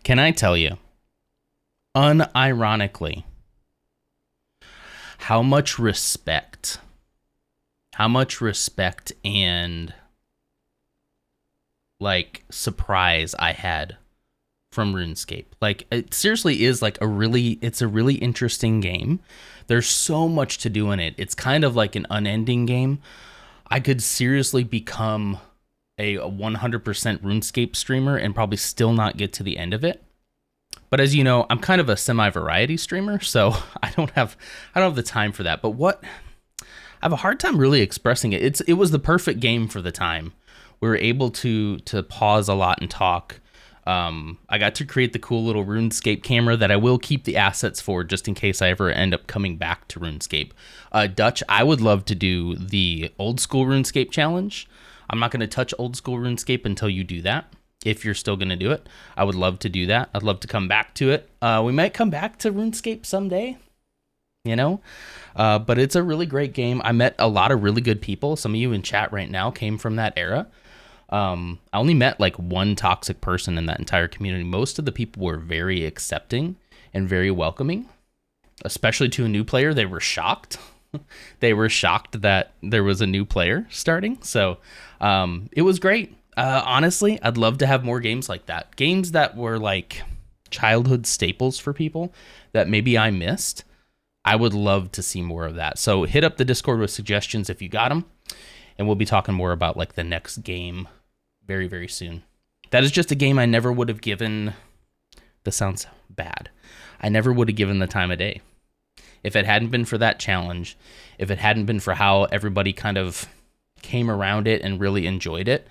Can I tell you, unironically, how much respect and like surprise I had from RuneScape. Like, it seriously is like it's a really interesting game. There's so much to do in it. It's kind of like an unending game. I could seriously become a 100% RuneScape streamer and probably still not get to the end of it. But as you know, I'm kind of a semi-variety streamer, so I don't have the time for that. But I have a hard time really expressing it. It was the perfect game for the time. We were able to pause a lot and talk. I got to create the cool little RuneScape camera that I will keep the assets for just in case I ever end up coming back to RuneScape. Dutch, I would love to do the old school RuneScape challenge. I'm not going to touch old school RuneScape until you do that. If you're still going to do it, I would love to do that. I'd love to come back to it. We might come back to RuneScape someday, you know, but it's a really great game. I met a lot of really good people. Some of you in chat right now came from that era. I only met like one toxic person in that entire community. Most of the people were very accepting and very welcoming, especially to a new player. They were shocked. They were shocked that there was a new player starting. So it was great. Honestly, I'd love to have more games like that. Games that were like childhood staples for people that maybe I missed. I would love to see more of that. So hit up the Discord with suggestions if you got them. And we'll be talking more about like the next game very, very soon. That is just a game I never would have given. This sounds bad. I never would have given the time of day. If it hadn't been for that challenge, if it hadn't been for how everybody kind of came around it and really enjoyed it,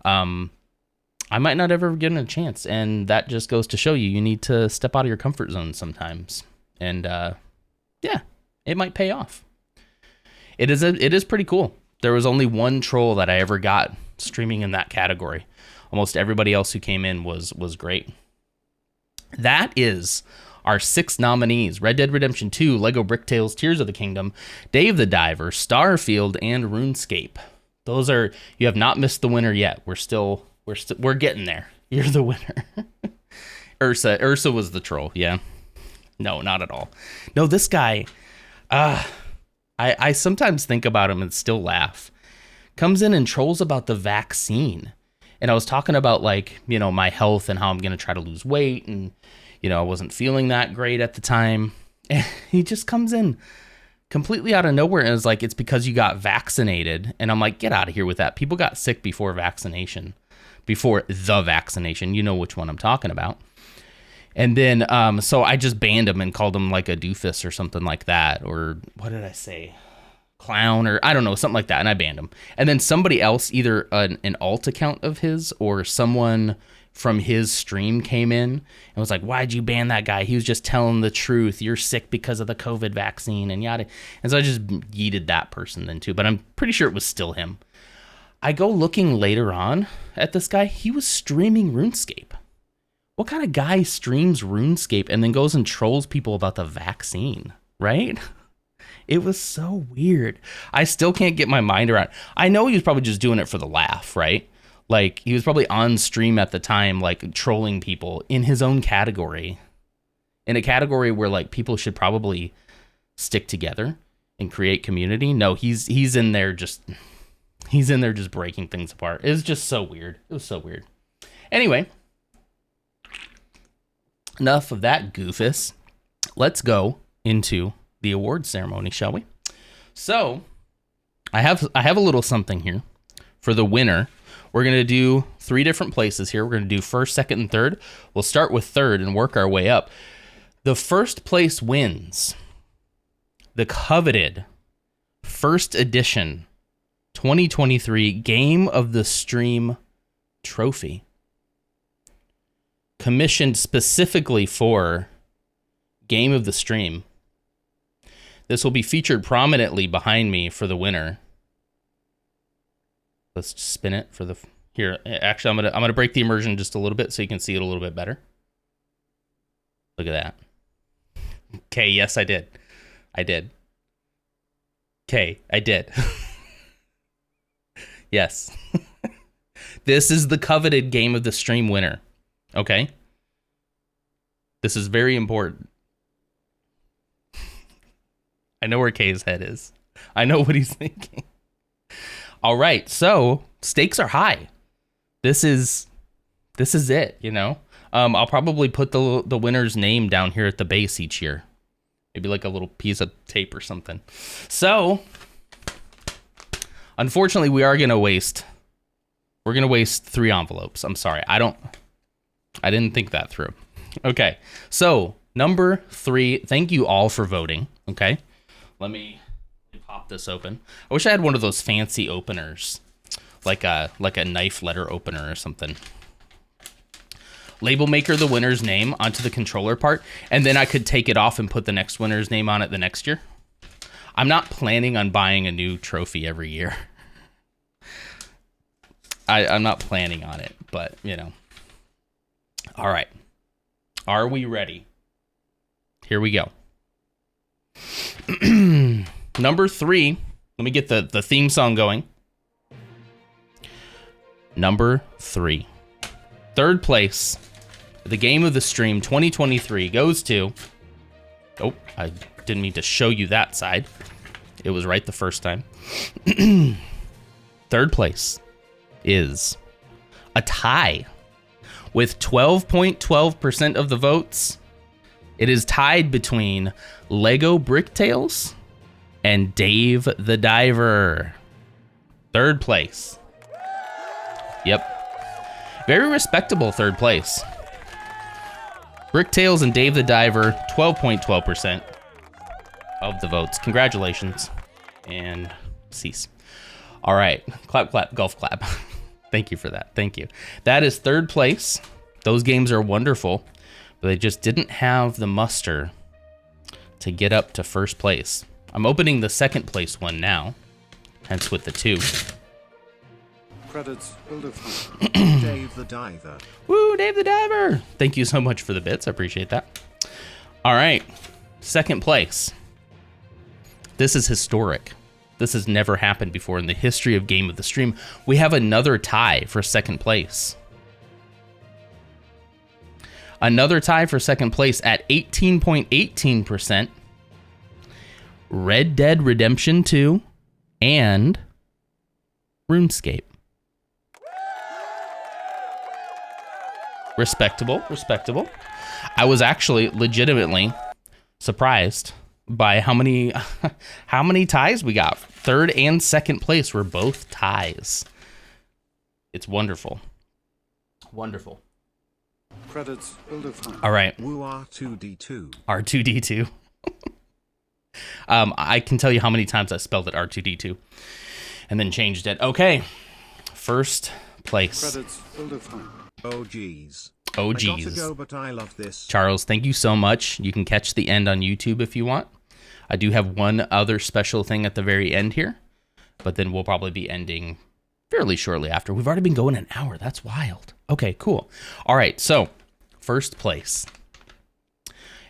I might not ever have given it a chance. And that just goes to show you need to step out of your comfort zone sometimes. And yeah, it might pay off. It is pretty cool. There was only one troll that I ever got streaming in that category. Almost everybody else who came in was great. That is our 6 nominees: Red Dead Redemption 2, Lego Brick Tales, Tears of the Kingdom, Dave the Diver, Starfield, and RuneScape. Those are, you have not missed the winner yet. We're getting there. You're the winner. Ursa was the troll. Yeah. No, not at all. No, this guy, I sometimes think about him and still laugh. Comes in and trolls about the vaccine And I was talking about like, you know, my health and how I'm going to try to lose weight. And, you know, I wasn't feeling that great at the time. And he just comes in completely out of nowhere and is like, it's because you got vaccinated. And I'm like, get out of here with that. People got sick before vaccination, before the vaccination. You know which one I'm talking about. And then, so I just banned him and called him like a doofus or something like that. Or what did I say? Clown, or I don't know, something like that. And I banned him. And then somebody else, either an alt account of his or someone from his stream came in and was like, why'd you ban that guy? He was just telling the truth. You're sick because of the COVID vaccine and yada. And so I just yeeted that person then too. But I'm pretty sure it was still him. I go looking later on at this guy. He was streaming RuneScape. What kind of guy streams RuneScape and then goes and trolls people about the vaccine, right? It was so weird. I still can't get my mind around. I know he was probably just doing it for the laugh, right? Like, he was probably on stream at the time, like, trolling people in his own category. In a category where, like, people should probably stick together and create community. No, he's in there just breaking things apart. It was just so weird. It was so weird. Anyway, enough of that goofus. Let's go into the awards ceremony, shall we? So, I have a little something here for the winner. We're going to do 3 different places here. We're going to do first, second, and third. We'll start with third and work our way up. The first place wins the coveted first edition 2023 Game of the Stream trophy, commissioned specifically for Game of the Stream. This will be featured prominently behind me for the winner. Let's spin it for the here. Actually, I'm gonna break the immersion just a little bit so you can see it a little bit better. Look at that. Okay, yes, I did. Okay, I did. Yes. This is the coveted Game of the Stream winner. Okay? This is very important. I know where Kay's head is. I know what he's thinking. All right, so stakes are high. This is it, you know? I'll probably put the winner's name down here at the base each year. Maybe like a little piece of tape or something. So, unfortunately, we're going to waste 3 envelopes. I'm sorry. I didn't think that through. Okay. So, number 3, thank you all for voting. Okay. Let me pop this open. I wish I had one of those fancy openers, like a knife letter opener or something. Label maker the winner's name onto the controller part, and then I could take it off and put the next winner's name on it the next year. I'm not planning on buying a new trophy every year. I'm not planning on it, but, you know. All right. Are we ready? Here we go. Number 3. Let me get the theme song going. Number 3. Third place. The Game of the Stream 2023 goes to... Oh, I didn't mean to show you that side. It was right the first time. Third place is a tie with 12.12% of the votes. It is tied between Lego Bricktales and Dave the Diver. Third place. Yep. Very respectable third place. Bricktales and Dave the Diver, 12.12% of the votes. Congratulations. And cease. All right. Clap, clap, golf clap. Thank you for that. Thank you. That is third place. Those games are wonderful, but they just didn't have the muster to get up to first place. I'm opening the second place one now, hence with the 2. Credits Builder Dave the Diver. Woo, Dave the Diver! Thank you so much for the bits. I appreciate that. All right, second place. This is historic. This has never happened before in the history of Game of the Stream. We have another tie for second place. Another tie for second place at 18.18%. Red Dead Redemption 2 and RuneScape. Respectable, respectable. I was actually legitimately surprised by how many ties we got. Third and second place were both ties. It's wonderful. Wonderful. Credits ill-defined. All right. Woo R2D2. R2D2. I can tell you how many times I spelled it R2D2 and then changed it. Okay. First place. Credits ill-defined. Oh geez. Oh I got to geez. go, but I love this. Charles, thank you so much. You can catch the end on YouTube if you want. I do have one other special thing at the very end here, but then we'll probably be ending fairly shortly after. We've already been going an hour. That's wild. Okay, cool. All right, so first place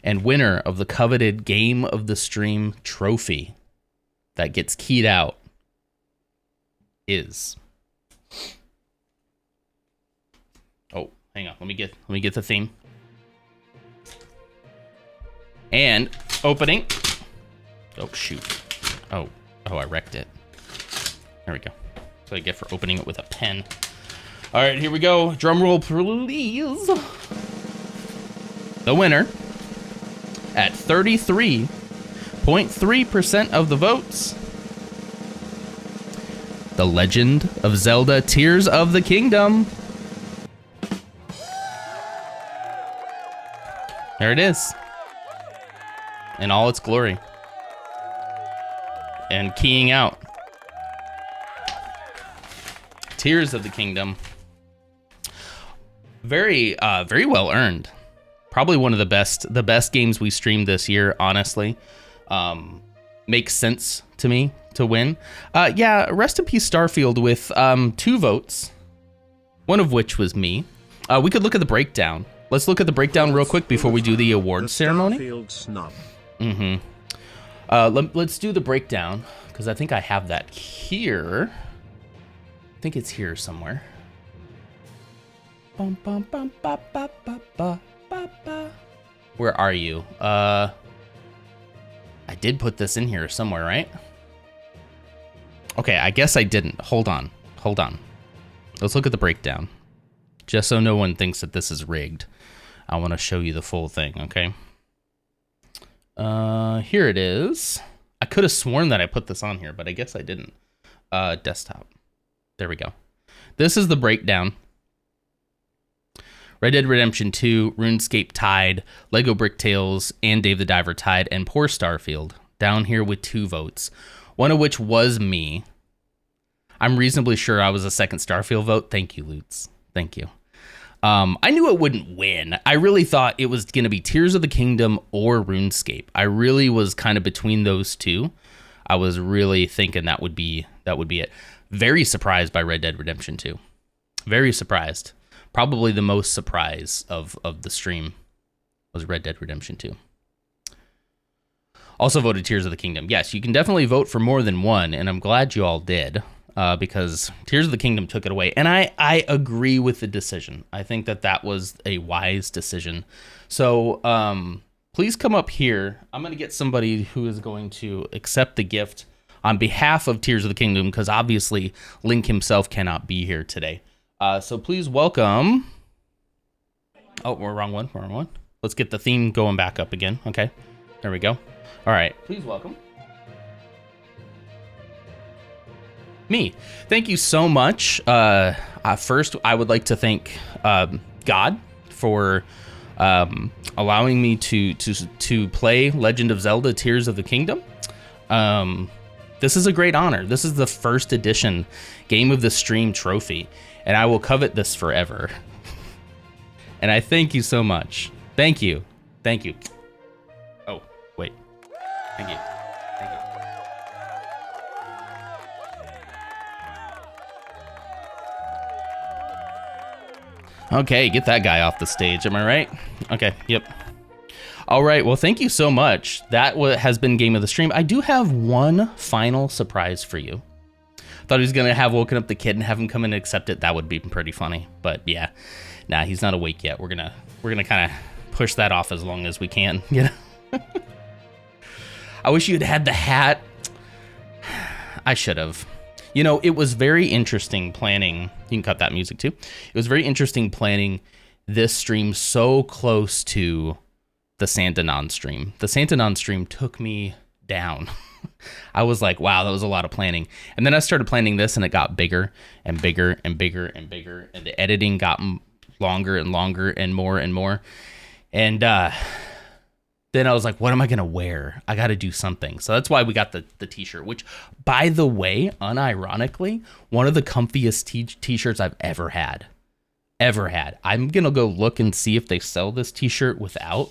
and winner of the coveted Game of the Stream trophy that gets keyed out is... Oh, hang on. Let me get the theme. And opening. Oh shoot. Oh, I wrecked it. There we go. That's what I get for opening it with a pen. All right, here we go. Drum roll, please. The winner at 33.3% of the votes. The Legend of Zelda: Tears of the Kingdom. There it is. In all its glory. And keying out. Tears of the Kingdom. Very well earned. Probably one of the best games we streamed this year, honestly. Makes sense to me to win. Yeah, rest in peace Starfield with 2 votes. One of which was me. We could look at the breakdown. Let's look at the breakdown real quick before we do the award ceremony. Starfield snub. Let's do the breakdown, because I think I have that here. I think it's here somewhere. Bum, bum, bum, ba, ba, ba, ba, ba, ba. Where are you? I did put this in here somewhere, right? Okay, I guess I didn't. Hold on. Let's look at the breakdown. Just so no one thinks that this is rigged. I want to show you the full thing, okay? Here it is. I could have sworn that I put this on here, but I guess I didn't. Desktop. There we go. This is the breakdown. Red Dead Redemption 2, RuneScape tied, Lego Brick Tales, and Dave the Diver tied, and poor Starfield down here with 2 votes, one of which was me. I'm reasonably sure I was a second Starfield vote. Thank you, Lutz. Thank you. I knew it wouldn't win. I really thought it was going to be Tears of the Kingdom or RuneScape. I really was kind of between those two. I was really thinking that would be it. Very surprised by Red Dead Redemption 2. Very surprised. Probably the most surprise of the stream was Red Dead Redemption 2. Also voted Tears of the Kingdom. Yes, you can definitely vote for more than one, and I'm glad you all did. Because Tears of the Kingdom took it away. And I agree with the decision. I think that was a wise decision. So please come up here. I'm going to get somebody who is going to accept the gift on behalf of Tears of the Kingdom, because obviously Link himself cannot be here today. So please welcome... Oh, we're wrong one. Let's get the theme going back up again. Okay, there we go. All right, please welcome... me. Thank you so much. First, I would like to thank God for allowing me to play Legend of Zelda: Tears of the Kingdom. This is a great honor. This is the first edition Game of the Stream trophy, and I will covet this forever. And I thank you so much. Thank you. Oh, wait. Thank you. Okay, get that guy off the stage. Am I right? Okay, yep. All right, well, thank you so much. That has been Game of the Stream. I do have one final surprise for you. Thought he was going to have woken up the kid and have him come in and accept it. That would be pretty funny. But yeah, nah, he's not awake yet. We're gonna kind of push that off as long as we can. You know? I wish you'd had the hat. I should have. You know, it was very interesting planning. You can cut that music too. It was very interesting planning this stream so close to the Santanon stream. The Santanon stream took me down. I was like, wow, that was a lot of planning. And then I started planning this, and it got bigger and bigger and bigger and bigger. And the editing got longer and longer and more and more. And then I was like, what am I going to wear? I got to do something. So that's why we got the t-shirt, which, by the way, unironically, one of the comfiest t-shirts I've ever had. I'm going to go look and see if they sell this t-shirt without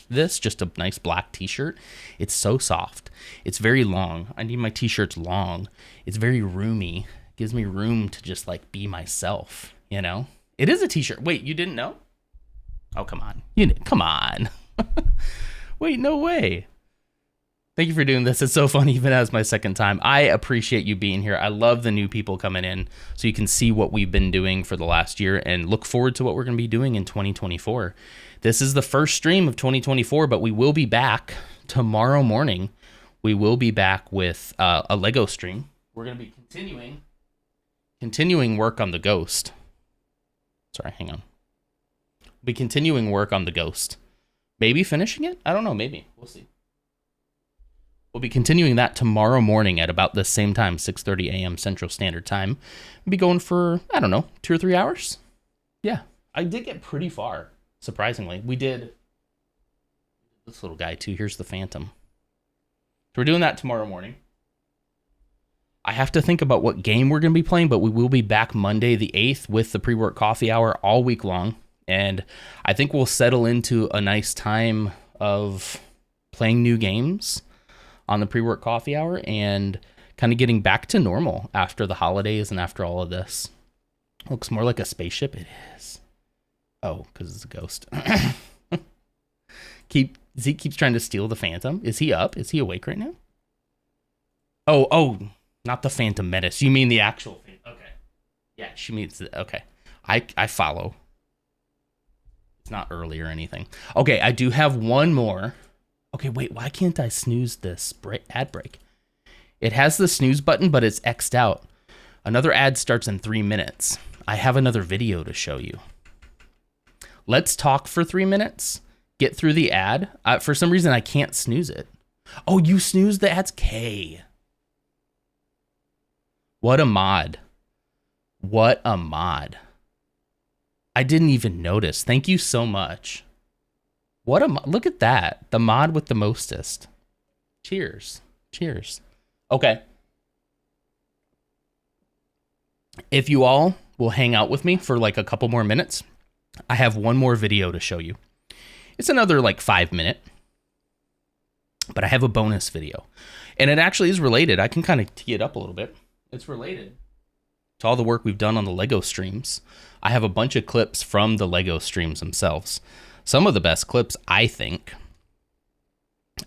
this, just a nice black t-shirt. It's so soft. It's very long. I need my t-shirts long. It's very roomy. It gives me room to just like be myself, you know? It is a t-shirt. Wait, you didn't know? Oh, come on. Come on. Wait, no way. Thank you for doing this. It's so fun, even as my second time. I appreciate you being here. I love the new people coming in so you can see what we've been doing for the last year and look forward to what we're going to be doing in 2024. This is the first stream of 2024, but we will be back tomorrow morning. We will be back with a Lego stream. We're going to be continuing work on the Ghost. Sorry, hang on. We'll be continuing work on the Ghost. Maybe finishing it? I don't know, maybe. We'll see. We'll be continuing that tomorrow morning at about the same time, 6:30 a.m. Central Standard Time. We'll be going for, I don't know, 2 or 3 hours? Yeah, I did get pretty far, surprisingly. We did this little guy, too. Here's the Phantom. So we're doing that tomorrow morning. I have to think about what game we're going to be playing, but we will be back Monday the 8th with the pre-work coffee hour all week long. And I think we'll settle into a nice time of playing new games on the pre-work coffee hour and kind of getting back to normal after the holidays and after all of this. Looks more like a spaceship. It is. Oh, because it's a ghost. Zeke keeps trying to steal the Phantom. Is he up? Is he awake right now? Oh, not the Phantom Menace. You mean the actual Phantom. Okay. Yeah, she means, okay. I follow. It's not early or anything. Okay, I do have one more. Okay, wait, why can't I snooze this ad break? It has the snooze button, but it's X'd out. Another ad starts in 3 minutes. I have another video to show you. Let's talk for 3 minutes. Get through the ad. For some reason, I can't snooze it. Oh, you snoozed the ads? K. What a mod. What a mod. I didn't even notice. Thank you so much. What a look at that. The mod with the mostest. Cheers. Cheers. Okay. If you all will hang out with me for like a couple more minutes, I have one more video to show you. It's another like 5 minute, but I have a bonus video and it actually is related. I can kind of tee it up a little bit. It's related to all the work we've done on the Lego streams. I have a bunch of clips from the Lego streams themselves. Some of the best clips, I think.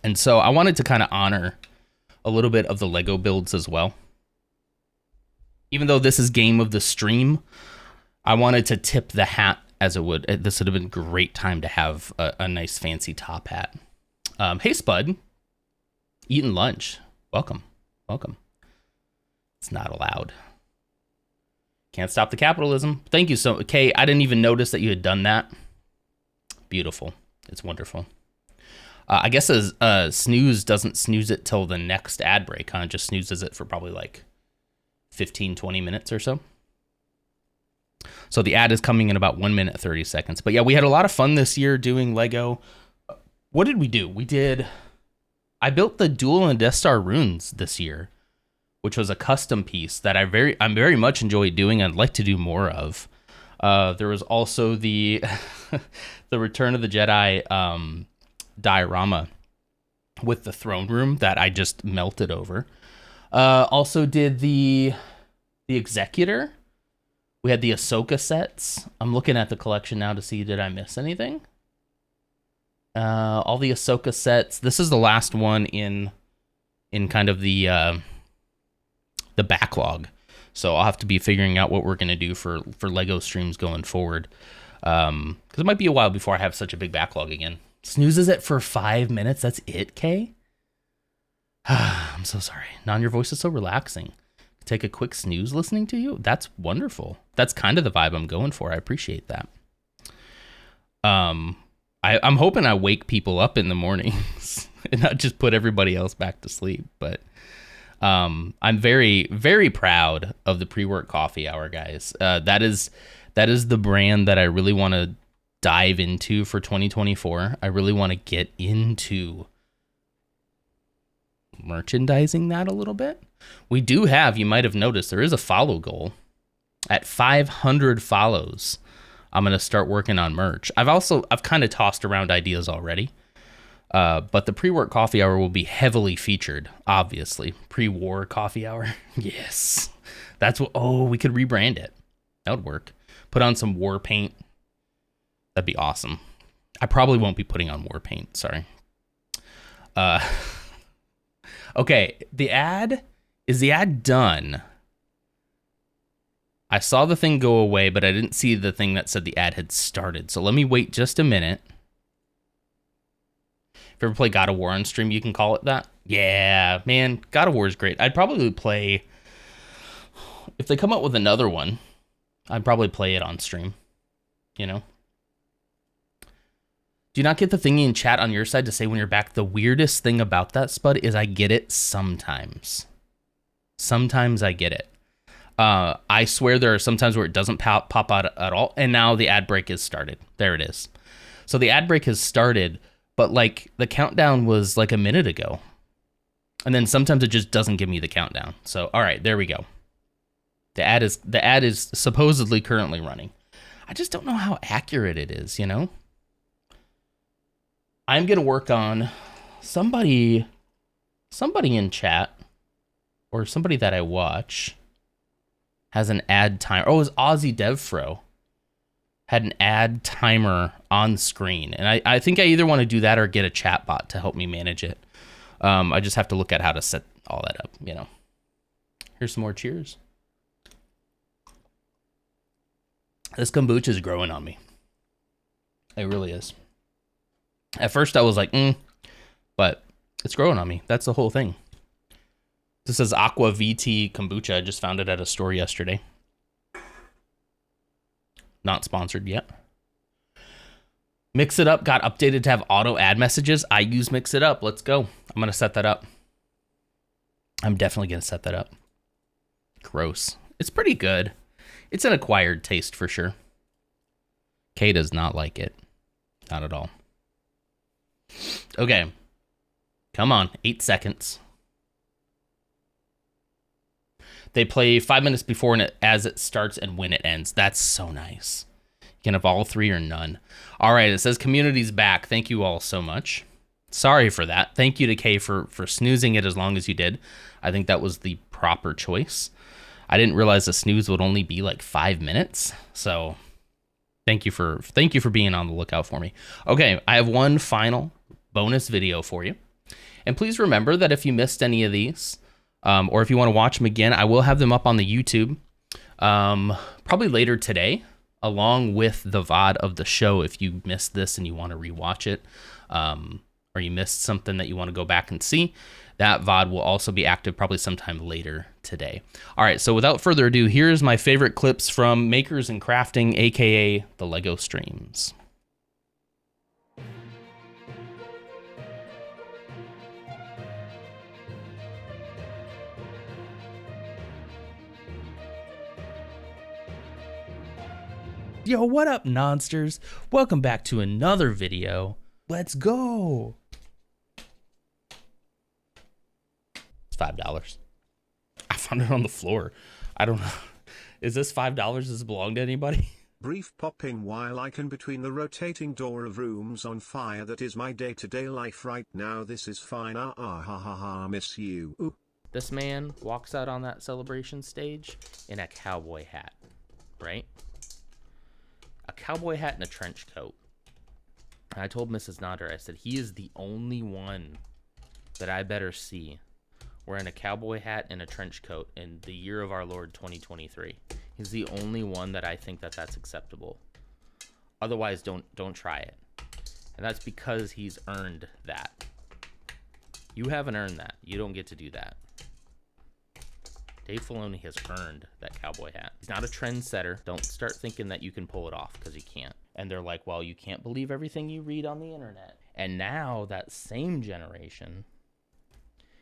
And so I wanted to kind of honor a little bit of the Lego builds as well. Even though this is game of the stream, I wanted to tip the hat as it would. This would have been a great time to have a nice fancy top hat. Hey, Spud. Eating lunch. Welcome. Welcome. It's not allowed. Can't stop the capitalism. Thank you so much. Kay, I didn't even notice that you had done that. Beautiful. It's wonderful. I guess snooze doesn't snooze it till the next ad break, huh? It just snoozes it for probably like 15, 20 minutes or so. So the ad is coming in about 1 minute, 30 seconds. But yeah, we had a lot of fun this year doing Lego. What did we do? I built the Duel and Death Star runes this year, which was a custom piece that I very much enjoyed doing and I'd like to do more of. There was also the the Return of the Jedi diorama with the throne room that I just melted over. Also did the Executor. We had the Ahsoka sets. I'm looking at the collection now to see, did I miss anything? All the Ahsoka sets. This is the last one in kind of the backlog. So I'll have to be figuring out what we're going to do for Lego streams going forward. Because it might be a while before I have such a big backlog again. Snoozes it for 5 minutes. That's it, Kay? I'm so sorry. Non, your voice is so relaxing. Take a quick snooze listening to you. That's wonderful. That's kind of the vibe I'm going for. I appreciate that. I'm hoping I wake people up in the mornings and not just put everybody else back to sleep. But I'm very, very proud of the pre-work coffee hour, guys. That is the brand that I really want to dive into for 2024. I really want to get into merchandising that a little bit. We do have, you might have noticed, there is a follow goal. At 500 follows, I'm going to start working on merch. I've kind of tossed around ideas already. But the pre-work coffee hour will be heavily featured, obviously. Pre-war coffee hour. Yes. That's what, we could rebrand it. That would work. Put on some war paint. That'd be awesome. I probably won't be putting on war paint. Sorry. Okay. Is the ad done? I saw the thing go away, but I didn't see the thing that said the ad had started. So let me wait just a minute. If you ever play God of War on stream, you can call it that. Yeah, man, God of War is great. I'd probably play, if they come up with another one, I'd probably play it on stream, you know? Do you not get the thingy in chat on your side to say when you're back? The weirdest thing about that, Spud, is I get it sometimes. Sometimes I get it. I swear there are some times where it doesn't pop out at all, and now the ad break has started. There it is. So the ad break has started, but like the countdown was like a minute ago. And then sometimes it just doesn't give me the countdown. So, all right, there we go. The ad is supposedly currently running. I just don't know how accurate it is, you know? I'm going to work on somebody in chat or somebody that I watch has an ad timer. Oh, it was Aussie DevFro. Had an ad timer on screen. And I think I either want to do that or get a chat bot to help me manage it. I just have to look at how to set all that up, you know. Here's some more cheers. This kombucha is growing on me. It really is. At first I was like, but it's growing on me. That's the whole thing. This is Aqua VT kombucha. I just found it at a store yesterday. Not sponsored yet. Mix It Up got updated to have auto ad messages. I use Mix It Up. Let's go. I'm going to set that up. I'm definitely going to set that up. Gross. It's pretty good. It's an acquired taste for sure. Kay does not like it. Not at all. Okay. Come on. 8 seconds. They play 5 minutes before and as it starts and when it ends. That's so nice. You can have all three or none. All right, it says community's back. Thank you all so much. Sorry for that. Thank you to Kay for snoozing it as long as you did. I think that was the proper choice. I didn't realize the snooze would only be like 5 minutes. So thank you for being on the lookout for me. Okay, I have one final bonus video for you. And please remember that if you missed any of these, or if you want to watch them again, I will have them up on the YouTube probably later today, along with the VOD of the show if you missed this and you want to rewatch it, or you missed something that you want to go back and see. That VOD will also be active probably sometime later today. All right, so without further ado, here's my favorite clips from Makers and Crafting, aka the LEGO Streams. Yo, what up, nonsters? Welcome back to another video. Let's go. It's $5. I found it on the floor. I don't know. Is this $5? Does it belong to anybody? Brief popping while I can between the rotating door of rooms on fire. That is my day-to-day life right now. This is fine. Ha ha ha, miss you. Ooh. This man walks out on that celebration stage in a cowboy hat, right? A cowboy hat and a trench coat. And I told Mrs. Nodder, I said, he is the only one that I better see wearing a cowboy hat and a trench coat in the year of our Lord 2023. He's the only one that I think that's acceptable. Otherwise, don't try it. And that's because he's earned that. You haven't earned that. You don't get to do that. Dave Filoni has earned that cowboy hat. He's not a trendsetter. Don't start thinking that you can pull it off, because you can't. And they're like, well, you can't believe everything you read on the internet. And now that same generation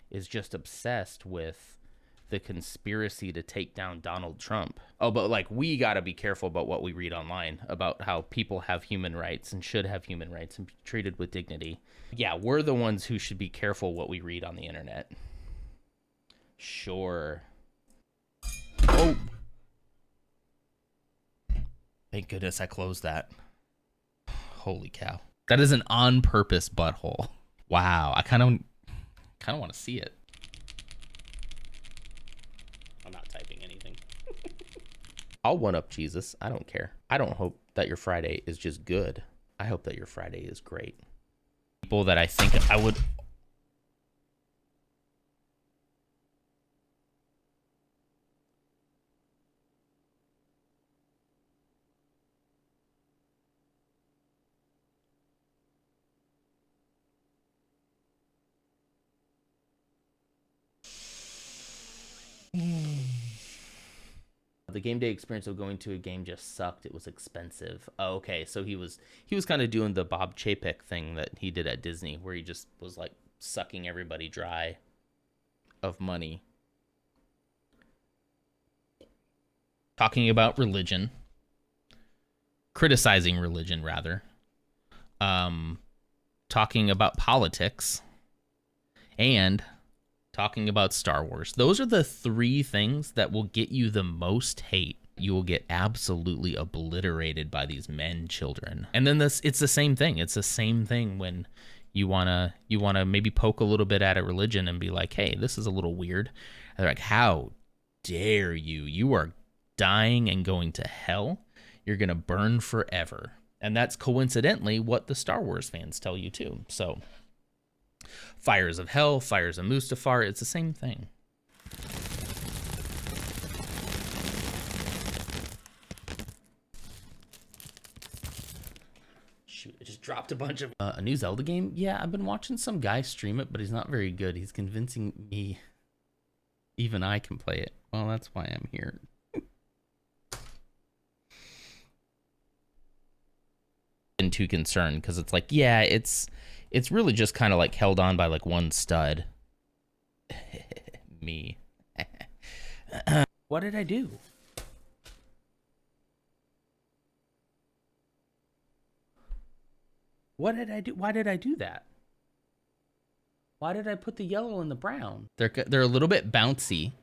is just obsessed with the conspiracy to take down Donald Trump. Oh, but like, we got to be careful about what we read online about how people have human rights and should have human rights and be treated with dignity. Yeah, we're the ones who should be careful what we read on the internet. Sure. Oh. Thank goodness I closed that. Holy cow. That is an on-purpose butthole. Wow, I kind of want to see it. I'm not typing anything. I'll one-up Jesus. I don't care. I don't hope that your Friday is just good. I hope that your Friday is great. People that I think I would... The game day experience of going to a game just sucked. It was expensive. Oh, okay, so he was kind of doing the Bob Chapek thing that he did at Disney, where he just was like sucking everybody dry of money. Talking about religion, criticizing religion rather, talking about politics, and talking about Star Wars. Those are the three things that will get you the most hate. You will get absolutely obliterated by these men children. And then it's the same thing. It's the same thing when you wanna maybe poke a little bit at a religion and be like, hey, this is a little weird. And they're like, how dare you? You are dying and going to hell. You're gonna burn forever. And that's coincidentally what the Star Wars fans tell you too. So Fires of Hell, Fires of Mustafar, it's the same thing. Shoot, I just dropped a bunch of... a new Zelda game? Yeah, I've been watching some guy stream it, but he's not very good. He's convincing me even I can play it. Well, that's why I'm here. Been too concerned, because it's like, yeah, it's really just kind of like held on by like one stud. Me. What did I do? What did I do? Why did I do that? Why did I put the yellow and the brown? They're a little bit bouncy.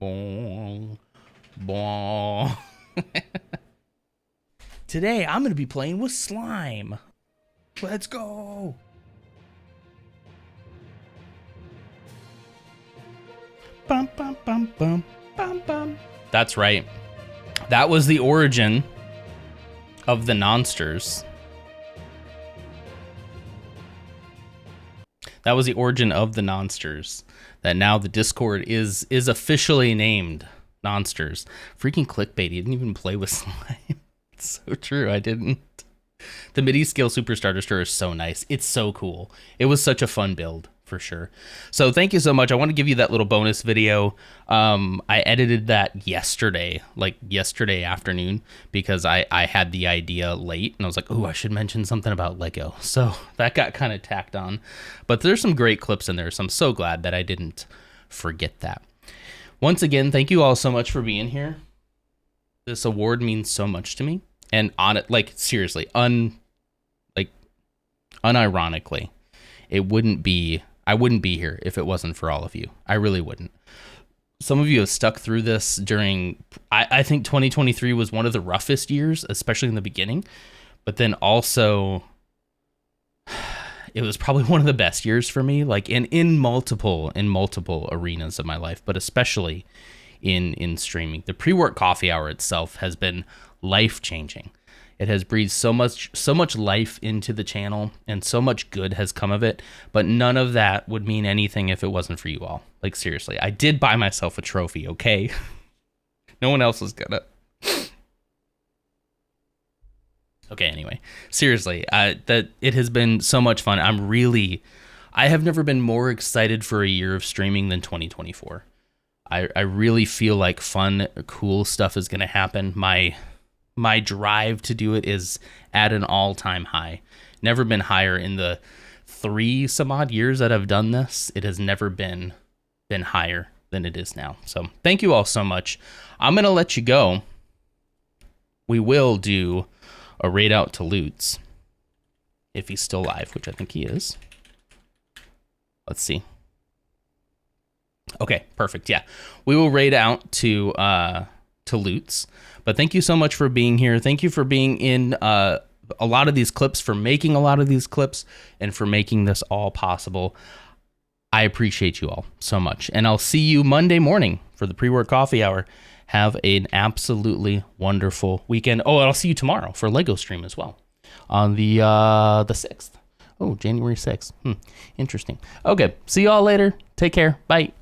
Boing, boing. Today I'm going to be playing with slime. Let's go. Bum, bum, bum, bum, bum, bum. That's right. That was the origin of the Nonsters. That was the origin of the Nonsters. That now the Discord is officially named Nonsters. Freaking clickbait. He didn't even play with slime. It's so true. I didn't. The MIDI scale Super Starter Stir is so nice. It's so cool. It was such a fun build for sure. So thank you so much. I want to give you that little bonus video. I edited that yesterday afternoon, because I had the idea late and I was like, oh, I should mention something about Lego. So that got kind of tacked on, but there's some great clips in there. So I'm so glad that I didn't forget that. Once again, thank you all so much for being here. This award means so much to me. And on it, like, seriously, unironically, I wouldn't be here if it wasn't for all of you. I really wouldn't. Some of you have stuck through this during, I think 2023 was one of the roughest years, especially in the beginning, but then also it was probably one of the best years for me, like in multiple arenas of my life, but especially in streaming. The pre-work coffee hour itself has been life-changing. It has breathed so much life into the channel, and so much good has come of it, but none of that would mean anything if it wasn't for you all. Like, seriously, I did buy myself a trophy, okay? No one else was gonna. Okay, anyway, seriously, that it has been so much fun. I'm really I have never been more excited for a year of streaming than 2024. I really feel like fun, cool stuff is going to happen. My drive to do it is at an all-time high. Never been higher in the 3 some odd years that I've done this. It has never been higher than it is now. So thank you all so much. I'm going to let you go. We will do a raid out to Lutz if he's still alive, which I think he is. Let's see. Okay, perfect. Yeah, we will raid out to Lutz. But thank you so much for being here. Thank you for being in a lot of these clips, for making a lot of these clips, and for making this all possible. I appreciate you all so much. And I'll see you Monday morning for the pre-work coffee hour. Have an absolutely wonderful weekend. Oh, and I'll see you tomorrow for Lego stream as well on the 6th. Oh, January 6th. Interesting. Okay, see you all later. Take care. Bye.